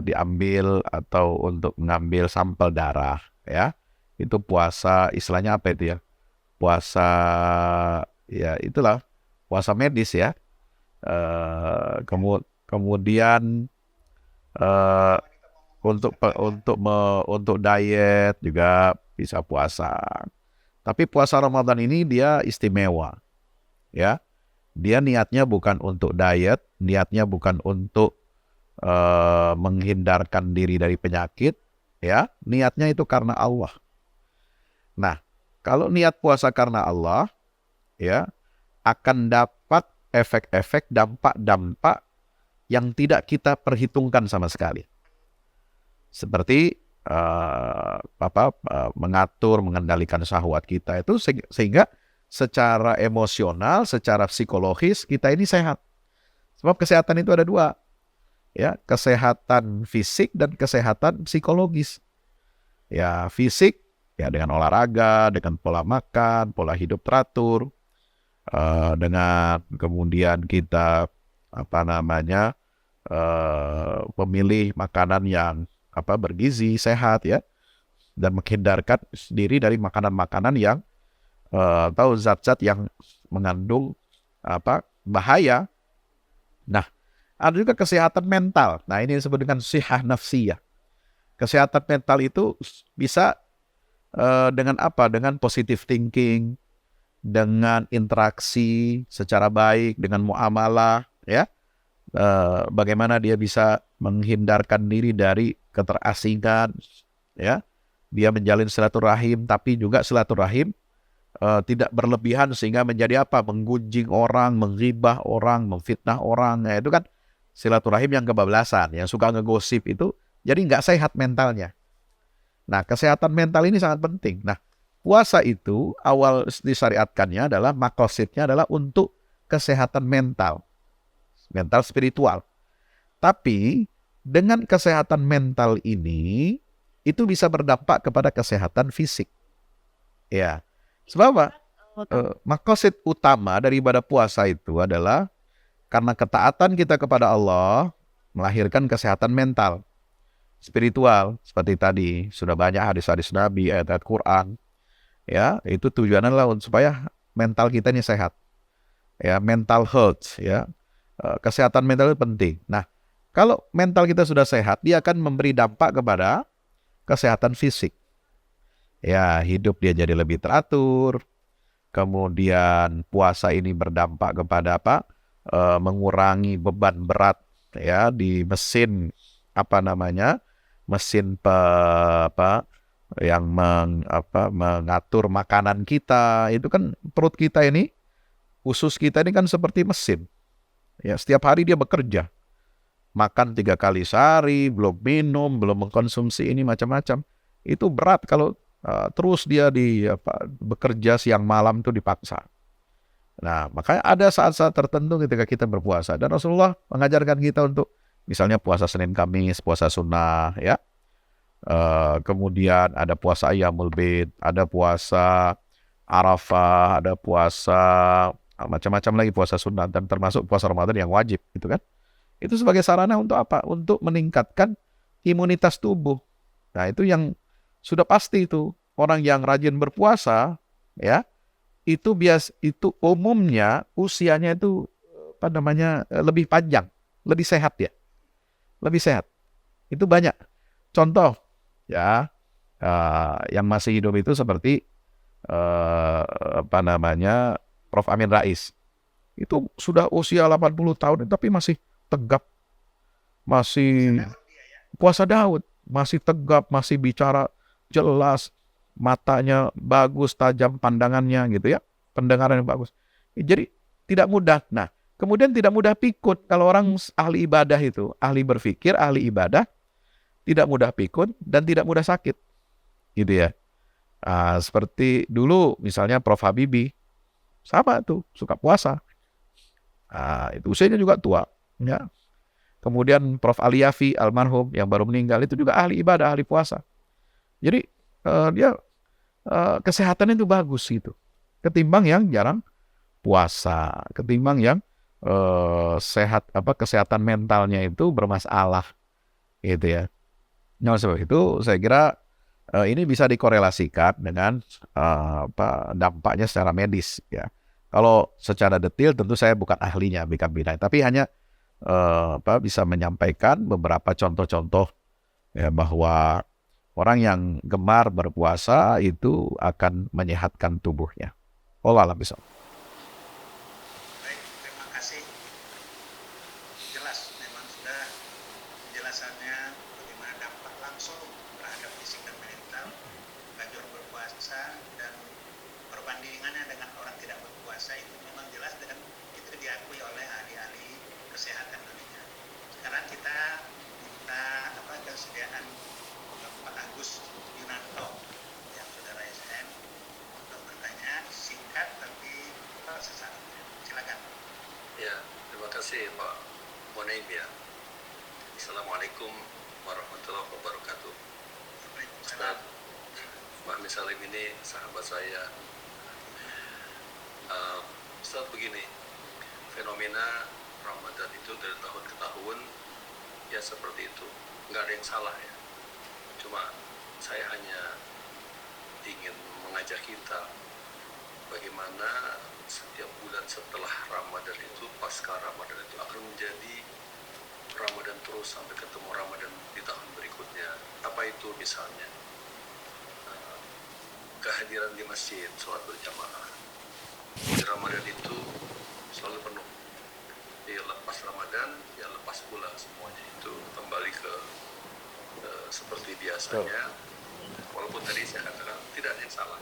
diambil atau untuk mengambil sampel darah ya. Itu puasa, istilahnya apa itu ya? Puasa ya itulah puasa medis ya. Kemudian untuk diet juga bisa puasa. Tapi puasa Ramadan ini dia istimewa, ya. Dia niatnya bukan untuk diet, niatnya bukan untuk menghindarkan diri dari penyakit, ya. Niatnya itu karena Allah. Nah, kalau niat puasa karena Allah, ya, akan dapat efek-efek, dampak-dampak yang tidak kita perhitungkan sama sekali. Seperti mengatur, mengendalikan syahwat kita itu sehingga secara emosional, secara psikologis kita ini sehat. Sebab kesehatan itu ada dua, ya, kesehatan fisik dan kesehatan psikologis. Ya, fisik ya dengan olahraga, dengan pola makan, pola hidup teratur, dengan kemudian kita memilih makanan yang bergizi, sehat ya, dan menghindarkan diri dari makanan-makanan yang atau zat-zat yang mengandung bahaya. Nah, ada juga kesehatan mental. Nah, ini disebut dengan sihah nafsiyah. Kesehatan mental itu bisa dengan apa? Dengan positive thinking, dengan interaksi secara baik, dengan muamalah, ya. Bagaimana dia bisa menghindarkan diri dari keterasingan, ya. Dia menjalin silaturahim, tapi juga silaturahim tidak berlebihan sehingga menjadi apa? Menggunjing orang, menghibah orang, memfitnah orang. Ya, itu kan silaturahim yang kebablasan, yang suka ngegosip itu, jadi nggak sehat mentalnya. Nah, kesehatan mental ini sangat penting. Nah, puasa itu awal disyariatkannya adalah makosidnya adalah untuk kesehatan mental spiritual. Tapi dengan kesehatan mental ini itu bisa berdampak kepada kesehatan fisik. Ya. Sebab apa? Makosid utama dari ibadah puasa itu adalah karena ketaatan kita kepada Allah melahirkan kesehatan mental, spiritual. Seperti tadi sudah banyak hadis-hadis Nabi, ayat-ayat Quran. Ya, itu tujuannya adalah supaya mental kita ini sehat. Ya, mental health ya. Kesehatan mental itu penting. Nah, kalau mental kita sudah sehat, dia akan memberi dampak kepada kesehatan fisik. Ya, hidup dia jadi lebih teratur. Kemudian puasa ini berdampak kepada mengurangi beban berat ya di mesin mesin yang mengatur makanan kita. Itu kan perut kita ini, usus kita ini kan seperti mesin. Ya, setiap hari dia bekerja. Makan 3 kali sehari, belum minum, belum mengkonsumsi ini macam-macam. Itu berat kalau terus dia bekerja siang malam itu dipaksa. Nah, makanya ada saat-saat tertentu ketika kita berpuasa. Dan Rasulullah mengajarkan kita untuk Misalnya puasa Senin Kamis, puasa sunnah, ya. Kemudian ada puasa Ayyamul Bid, ada puasa Arafah, ada puasa macam-macam lagi puasa sunnah, dan termasuk puasa Ramadan yang wajib, gitu kan? Itu sebagai sarana untuk apa? Untuk meningkatkan imunitas tubuh. Nah, itu yang sudah pasti itu. Orang yang rajin berpuasa, ya, itu umumnya usianya itu lebih panjang, lebih sehat ya. Lebih sehat. Itu banyak. Contoh ya, yang masih hidup itu seperti eh, Prof. Amin Rais. Itu sudah usia 80 tahun tapi masih tegap, masih puasa Daud, masih tegap, masih bicara jelas, matanya bagus, tajam pandangannya gitu ya, pendengaran yang bagus. Jadi tidak mudah. Nah, kemudian tidak mudah pikun. Kalau orang ahli ibadah itu, ahli berpikir, ahli ibadah, tidak mudah pikun dan tidak mudah sakit, gitu ya. Seperti dulu misalnya Prof. Habibie, sama tuh, suka puasa. Itu usianya juga tua, ya. Kemudian Prof. Ali Yafi almarhum yang baru meninggal itu juga ahli ibadah, ahli puasa. Jadi dia kesehatannya itu bagus gitu. Ketimbang yang jarang puasa, ketimbang yang kesehatan mentalnya itu bermasalah, gitu ya. Nah, sebab itu saya kira ini bisa dikorelasikan dengan dampaknya secara medis ya. Kalau secara detail tentu saya bukan ahlinya bukan bidang, tapi hanya bisa menyampaikan beberapa contoh-contoh ya, bahwa orang yang gemar berpuasa itu akan menyehatkan tubuhnya. Allah alam bisa. Baik, terima kasih. Jelas, memang sudah penjelasannya bagaimana dampak langsung terhadap fisik dan mental anjur berpuasa, dan perbandingannya dengan orang tidak berpuasa itu memang jelas, dan itu diakui oleh ahli-ahli kesehatan dunia. Sekarang kita minta kesediaan Pak Agus Yunanto yang saudara SN untuk bertanya, singkat tapi sesaat. Silakan. Ya, terima kasih Pak Monaim ya. Assalamualaikum warahmatullahi wabarakatuh. Ustaz Fahmi Salim ini sahabat saya. Ustaz, begini, fenomena Ramadan itu dari tahun ke tahun ya seperti itu, nggak ada yang salah ya. Cuma saya hanya ingin mengajak kita bagaimana setiap bulan setelah Ramadan itu, pasca Ramadan itu akan menjadi Ramadan terus sampai ketemu Ramadan di tahun berikutnya. Apa itu? Misalnya kehadiran di masjid, sholat berjamaah di Ramadan itu selalu penuh. Di lepas Ramadan, ya lepas pula semuanya itu kembali ke seperti biasanya. Walaupun tadi saya katakan tidak ada yang salah.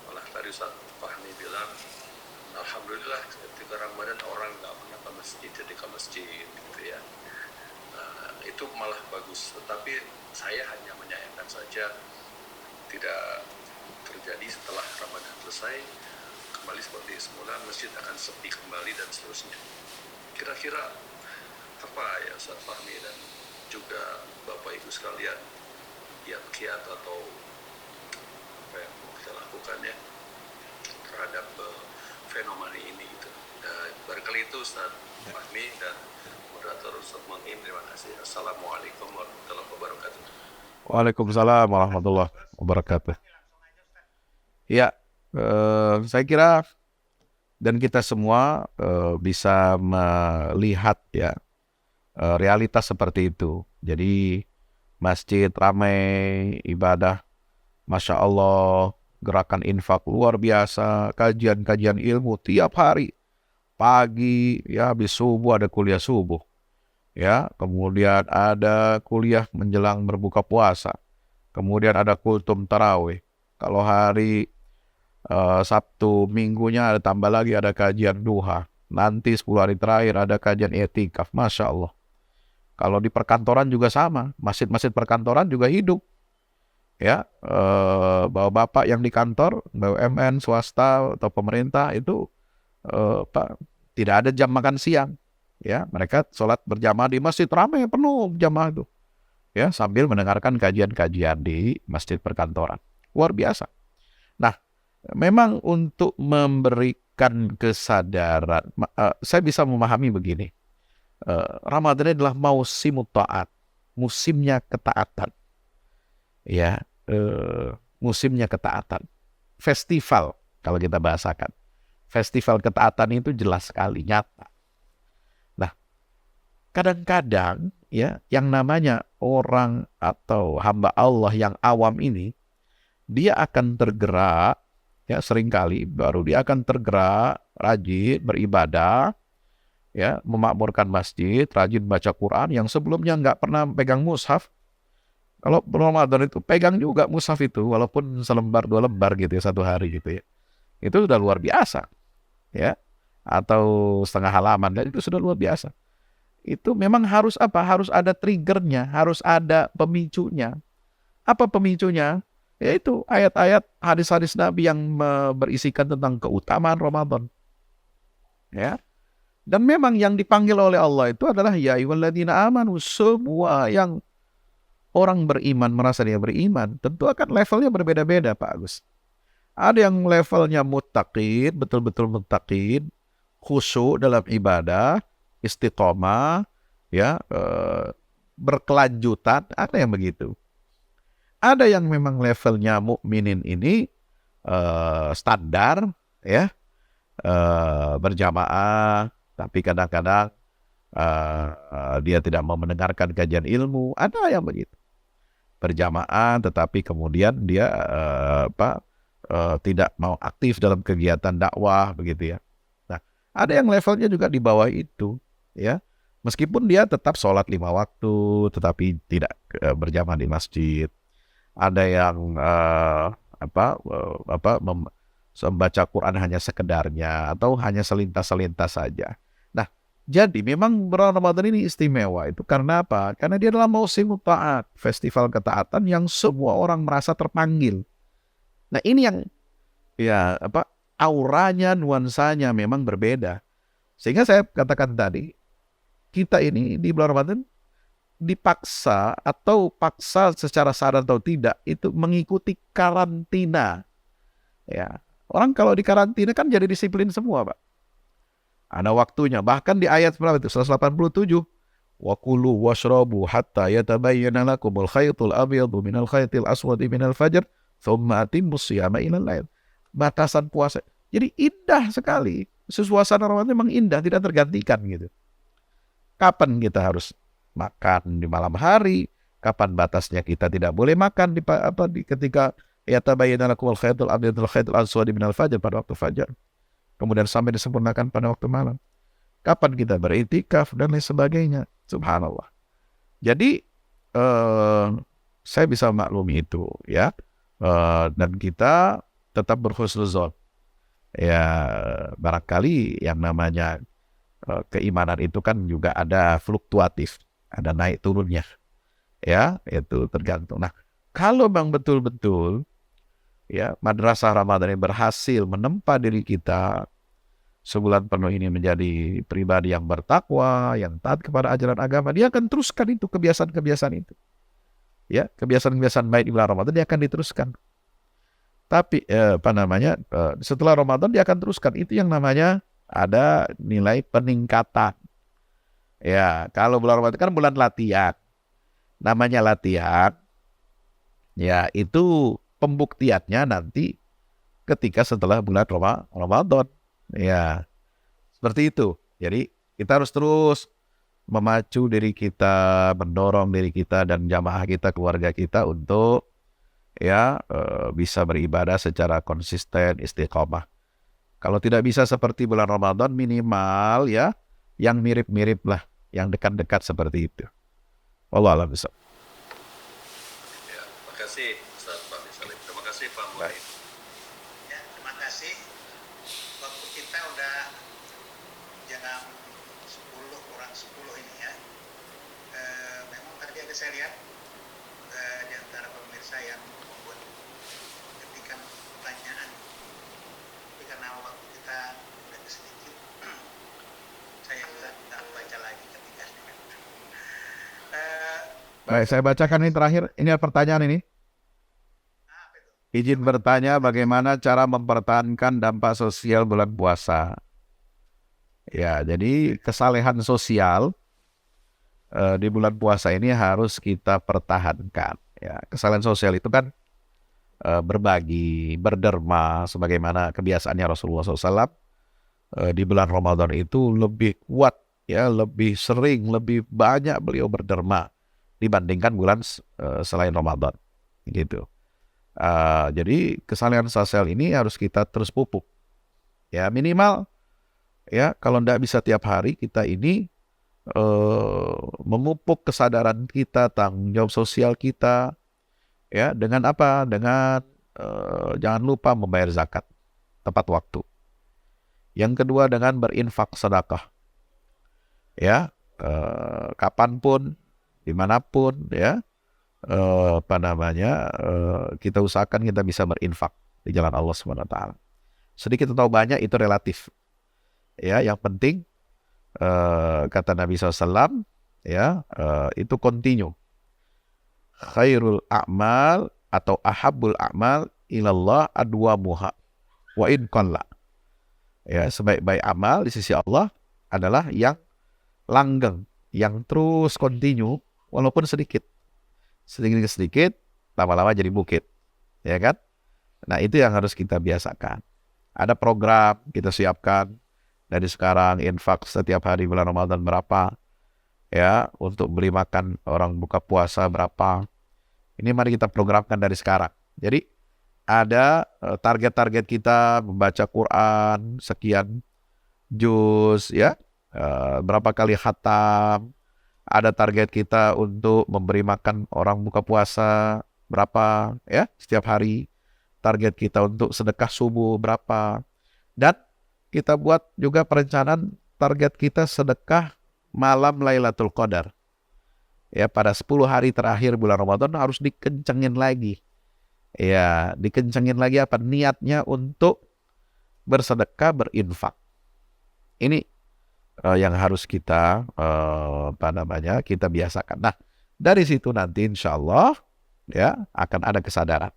Malah tadi Ustaz Fahmi bilang, alhamdulillah ketika Ramadan orang nggak pernah ke masjid, jadi ke masjid gitu ya. Itu malah bagus. Tetapi saya hanya menyayangkan saja tidak terjadi setelah Ramadan selesai kembali seperti semula, masjid akan sepi kembali dan seterusnya. Kira-kira apa ya Ustaz Fahmi dan juga Bapak Ibu sekalian kiat-kiat atau apa yang mau kita lakukan ya terhadap fenomena ini gitu. Barangkali itu Ustaz Fahmi dan moderator Ustaz Monaim, terima kasih. Assalamualaikum warahmatullahi wabarakatuh. Waalaikumsalam warahmatullahi wabarakatuh. Ya, saya kira dan kita semua bisa melihat ya realitas seperti itu. Jadi masjid ramai, ibadah, Masya Allah, gerakan infak luar biasa, kajian-kajian ilmu tiap hari, pagi ya habis subuh ada kuliah subuh, ya kemudian ada kuliah menjelang berbuka puasa, kemudian ada kultum tarawih. Kalau hari Sabtu minggunya ada tambah lagi ada kajian duha. Nanti 10 hari terakhir ada kajian etikaf. Masya Allah. Kalau di perkantoran juga sama. Masjid-masjid perkantoran juga hidup. Ya, bapak-bapak yang di kantor, BUMN, swasta atau pemerintah itu tidak ada jam makan siang. Ya, mereka sholat berjamaah di masjid, ramai penuh jamaah itu. Ya, sambil mendengarkan kajian-kajian di masjid perkantoran. Luar biasa. Nah, memang untuk memberikan kesadaran, saya bisa memahami begini. Ramadan adalah musim taat, musimnya ketaatan. Ya, musimnya ketaatan. Festival, kalau kita bahasakan. Festival ketaatan itu jelas sekali, nyata. Nah, kadang-kadang ya, yang namanya orang atau hamba Allah yang awam ini, dia akan tergerak, ya seringkali baru dia akan tergerak, rajin beribadah, ya memakmurkan masjid, rajin baca Quran, yang sebelumnya nggak pernah pegang mushaf. Kalau Ramadan itu pegang juga mushaf itu, walaupun selembar dua lembar gitu ya, satu hari gitu ya. Itu sudah luar biasa, ya. Atau setengah halaman, dan itu sudah luar biasa. Itu memang harus apa? Harus ada triggernya, harus ada pemicunya. Apa pemicunya? Yaitu ayat-ayat hadis-hadis Nabi yang berisikan tentang keutamaan Ramadan. Ya. Dan memang yang dipanggil oleh Allah itu adalah ya ayyuhalladzina amanu, semua yang orang beriman merasa dia beriman, tentu akan levelnya berbeda-beda, Pak Agus. Ada yang levelnya muttaqin, betul-betul muttaqin, khusyuk dalam ibadah, istiqomah, ya, berkelanjutan, ada yang begitu. Ada yang memang levelnya mukminin ini standar, ya, berjamaah, tapi kadang-kadang dia tidak mau mendengarkan kajian ilmu. Ada yang begitu, berjamaah, tetapi kemudian dia tidak mau aktif dalam kegiatan dakwah, begitu ya. Nah, ada yang levelnya juga di bawah itu, ya. Meskipun dia tetap sholat 5 waktu, tetapi tidak berjamaah di masjid. Ada yang membaca Quran hanya sekedarnya atau hanya selintas-selintas saja. Nah, jadi memang bulan Ramadan ini istimewa itu karena apa? Karena dia adalah musim taat, festival ketaatan yang semua orang merasa terpanggil. Nah, ini yang ya auranya, nuansanya memang berbeda. Sehingga saya katakan tadi, kita ini di bulan Ramadan dipaksa atau paksa secara sadar atau tidak itu mengikuti karantina. Ya, orang kalau di karantina kan jadi disiplin semua, Pak. Ada waktunya. Bahkan di ayat berapa itu? 187. Wa kulu washrabu hatta yatabayyana lakumul khaytul abyadu minal khaytil aswadi minal fajr thumma atimmus siyama ilal lail. Batasan puasa. Jadi indah sekali. Suasana Ramadan memang indah, tidak tergantikan gitu. Kapan kita harus makan di malam hari? Kapan batasnya kita tidak boleh makan ketika yatabayyana lakumul khaytul abyadu minal khaytil aswadi minal fajr, pada waktu fajar. Kemudian sampai disempurnakan pada waktu malam. Kapan kita beriktikaf dan lain sebagainya. Subhanallah. Jadi saya bisa maklumi itu, ya. Dan kita tetap berhusnuzon. Ya, barangkali yang namanya keimanan itu kan juga ada fluktuatif, ada naik turunnya. Ya, itu tergantung. Nah, kalau bang betul-betul ya madrasah Ramadan ini berhasil menempa diri kita sebulan penuh ini menjadi pribadi yang bertakwa, yang taat kepada ajaran agama, dia akan teruskan itu kebiasaan-kebiasaan itu. Ya, kebiasaan-kebiasaan baik di bulan Ramadan dia akan diteruskan. Tapi setelah Ramadan dia akan teruskan, itu yang namanya ada nilai peningkatan. Ya, kalau bulan Ramadan kan bulan latihan. Namanya latihan. Ya, itu pembuktiannya nanti ketika setelah bulan Ramadan. Ya, seperti itu. Jadi kita harus terus memacu diri kita, mendorong diri kita dan jamaah kita, keluarga kita untuk bisa beribadah secara konsisten, istiqomah. Kalau tidak bisa seperti bulan Ramadan, minimal ya yang mirip-mirip lah, yang dekat-dekat seperti itu. Wallahu a'lam bishawab. Ya, terima kasih Ustaz Pak Salim. Terima kasih Pak Muhammad. Ya, terima kasih. Waktu kita udah jam 10 kurang 10 ini ya. Memang tadi ada saya lihat di antara pemirsa yang membuat ketikan pertanyaan. Tapi karena waktu kita udah sedikit, saya nggak baca baca lagi ketika Baik, saya bacakan ini terakhir. Ini ada pertanyaan ini. apa itu? Izin bertanya bagaimana cara mempertahankan dampak sosial bulan puasa. Ya, jadi kesalehan sosial di bulan puasa ini harus kita pertahankan. Ya, kesalehan sosial itu kan berbagi, berderma, sebagaimana kebiasaannya Rasulullah SAW di bulan Ramadan itu lebih kuat, ya, lebih sering, lebih banyak beliau berderma dibandingkan bulan selain Ramadan, gitu. Jadi kesalehan sosial ini harus kita terus pupuk, ya, minimal, ya, kalau tidak bisa tiap hari kita ini memupuk kesadaran kita, tanggung jawab sosial kita, ya, dengan apa? Dengan jangan lupa membayar zakat tepat waktu. Yang kedua dengan berinfak sedekah, ya, kapanpun, dimanapun, ya, kita usahakan kita bisa berinfak di jalan Allah SWT. Sedikit atau banyak itu relatif, ya. Yang penting kata Nabi SAW, ya, itu continue. Khairul a'mal atau ahabbul a'mal ilallah adwamuha wa in qalla. Ya, sebaik-baik amal di sisi Allah adalah yang langgeng, yang terus continue walaupun sedikit. Sedikit-sedikit lama-lama jadi bukit. Ya kan? Nah, itu yang harus kita biasakan. Ada program kita siapkan dari sekarang, infak setiap hari bulan Ramadan berapa, ya, untuk beli makan orang buka puasa berapa. Ini mari kita programkan dari sekarang. Jadi ada target-target kita membaca Quran sekian juz, ya, berapa kali khatam. Ada target kita untuk memberi makan orang buka puasa berapa, ya, setiap hari. Target kita untuk sedekah subuh berapa. Dan kita buat juga perencanaan target kita sedekah malam Lailatul Qadar. Ya, pada 10 hari terakhir bulan Ramadan harus dikencengin lagi. Ya, dikencengin lagi apa? Niatnya untuk bersedekah, berinfak. Ini yang harus kita kita biasakan. Nah, dari situ nanti insya Allah, ya, akan ada kesadaran.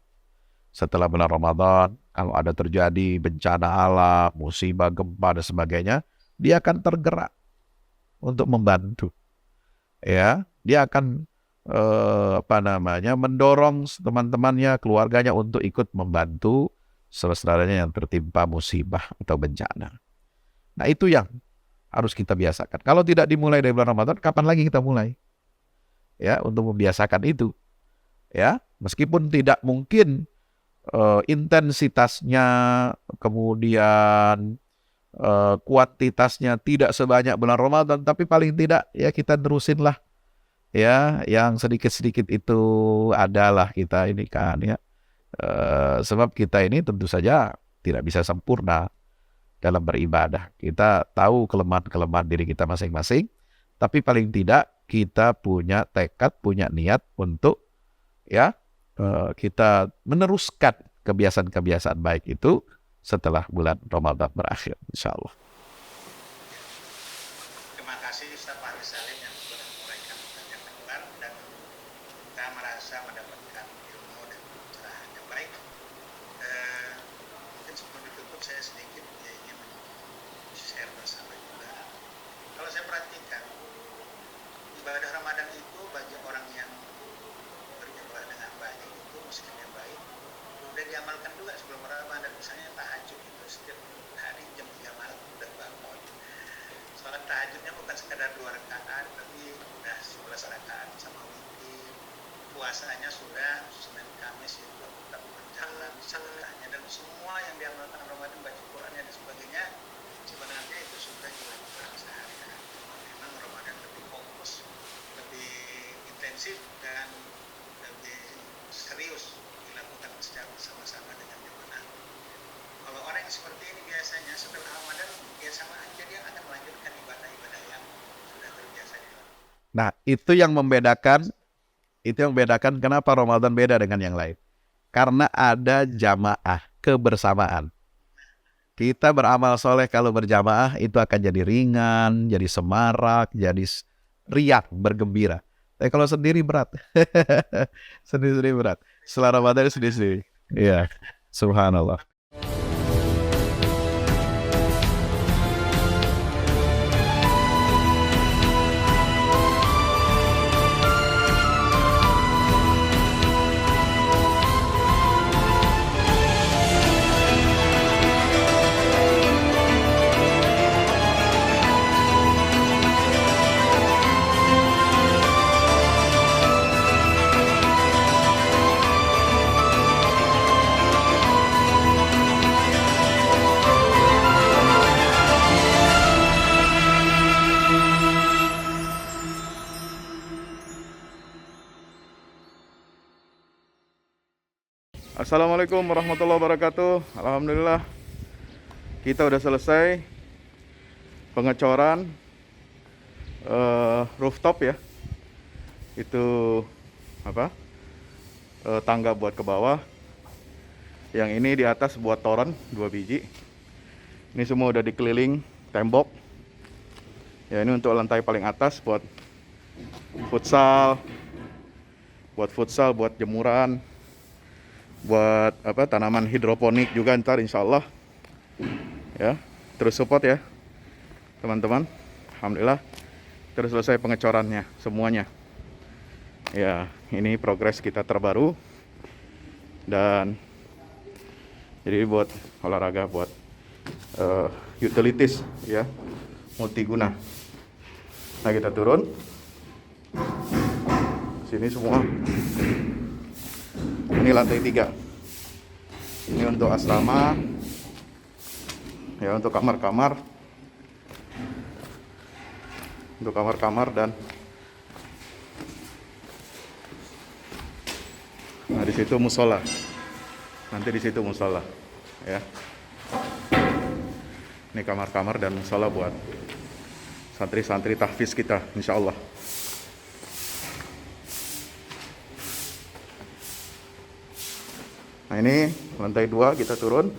Setelah bulan Ramadan, kalau ada terjadi bencana alam, musibah, gempa, dan sebagainya, dia akan tergerak untuk membantu. Ya, dia akan mendorong teman-temannya, keluarganya untuk ikut membantu saudaranya yang tertimpa musibah atau bencana. Nah, itu yang harus kita biasakan. Kalau tidak dimulai dari bulan Ramadan, kapan lagi kita mulai? Ya, untuk membiasakan itu. Ya, meskipun tidak mungkin intensitasnya, kemudian kuantitasnya tidak sebanyak bulan Ramadan, tapi paling tidak ya kita terusin lah, ya, yang sedikit-sedikit itu adalah kita ini kan, ya, sebab kita ini tentu saja tidak bisa sempurna dalam beribadah. Kita tahu kelemahan-kelemahan diri kita masing-masing, tapi paling tidak kita punya tekad, punya niat untuk, ya, kita meneruskan kebiasaan-kebiasaan baik itu setelah bulan Ramadan berakhir, insya Allah. Terima kasih Ustaz Fahri Salim yang sudah menguraikan banyak lebar dan kita merasa mendapatkan ilmu dan pencerahan yang baik. Mungkin sebelum ditutup saya sedikit ingin share bersama juga. Kalau saya perhatikan, ibadah Ramadan itu bagi orang yang beribadah dengan baik itu muslim yang baik udah diamalkan juga sebelum Ramadan. Misalnya tahajud itu setiap hari jam 3 malam udah bangun. Sholat tahajudnya bukan sekadar 2 rakaat, tapi udah 11 rakaat sama witir. Puasanya sudah Senin Kamis itu tetap berjalan, sedekahnya dan semua yang diamalkan Ramadan, baca Qurannya dan sebagainya, sebenarnya itu sudah dilakukan sehari-hari. Memang Ramadan lebih fokus, lebih intensif dan lebih serius dilakukan secara bersama-sama dengan jemaah. Kalau orang yang seperti ini biasanya setelah Ramadan ya sama aja, dia akan melanjutkan ibadah-ibadah yang sudah terbiasa dilakukan. Nah, itu yang membedakan kenapa Ramadan beda dengan yang lain. Karena ada jamaah, kebersamaan. Kita beramal soleh kalau berjamaah itu akan jadi ringan, jadi semarak, jadi riang, bergembira. Tapi kalau sendiri berat. Sendiri-sendiri berat. Setelah Ramadan sendiri-sendiri. Iya, subhanallah. Assalamualaikum warahmatullahi wabarakatuh. Alhamdulillah kita udah selesai pengecoran rooftop ya. Itu apa? Tangga buat ke bawah. Yang ini di atas buat toren 2 biji. Ini semua udah dikeliling tembok. Ya, ini untuk lantai paling atas buat futsal, buat jemuran, buat apa, tanaman hidroponik juga ntar insya Allah ya. Terus support ya teman-teman. Alhamdulillah terus selesai pengecorannya semuanya ya. Ini progres kita terbaru, dan jadi buat olahraga, buat utilities ya, multiguna. Nah, kita turun sini semua. Ini lantai 3. Ini untuk asrama ya, untuk kamar-kamar, dan nah di situ musola. Nanti di situ musola ya. Ini kamar-kamar dan musola buat santri-santri tahfiz kita insya Allah. Nah, ini lantai 2 kita turun.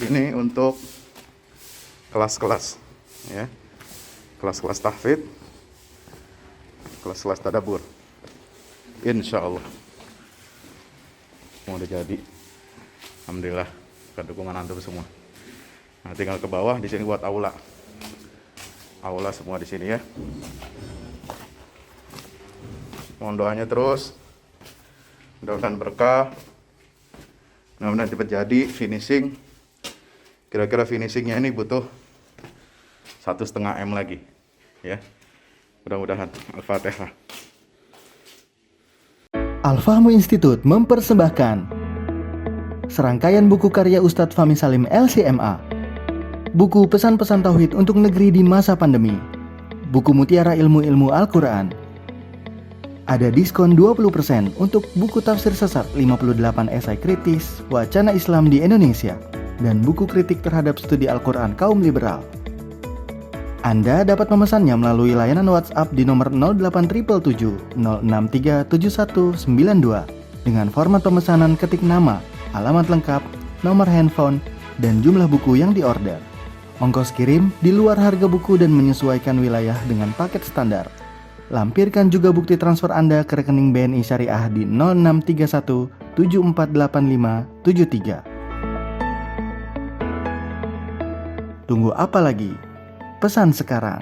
Ini untuk kelas-kelas ya. Kelas-kelas tahfidz, kelas-kelas tadabbur. Insya Allah mau udah jadi. Alhamdulillah dengan dukungan antum semua. Nah, tinggal ke bawah di sini buat aula. Aula semua di sini ya. Mohon doanya terus, mudah-mudahan berkah, mudah-mudahan cepat jadi finishing. Kira-kira finishingnya ini butuh 1,5 M lagi ya, mudah-mudahan. Al-Fatihah. Al-Fahmu Institute mempersembahkan serangkaian buku karya Ustadz Fahmi Salim LCMA, buku pesan-pesan tauhid untuk negeri di masa pandemi, buku mutiara ilmu-ilmu Al-Quran. Ada diskon 20% untuk buku tafsir sesat 58 esai kritis wacana Islam di Indonesia dan buku kritik terhadap studi Al-Quran kaum liberal. Anda dapat memesannya melalui layanan WhatsApp di nomor 08777 0637192 dengan format pemesanan ketik nama, alamat lengkap, nomor handphone, dan jumlah buku yang diorder. Ongkos kirim di luar harga buku dan menyesuaikan wilayah dengan paket standar. Lampirkan juga bukti transfer Anda ke rekening BNI Syariah di 0631 748573. Tunggu apa lagi? Pesan sekarang.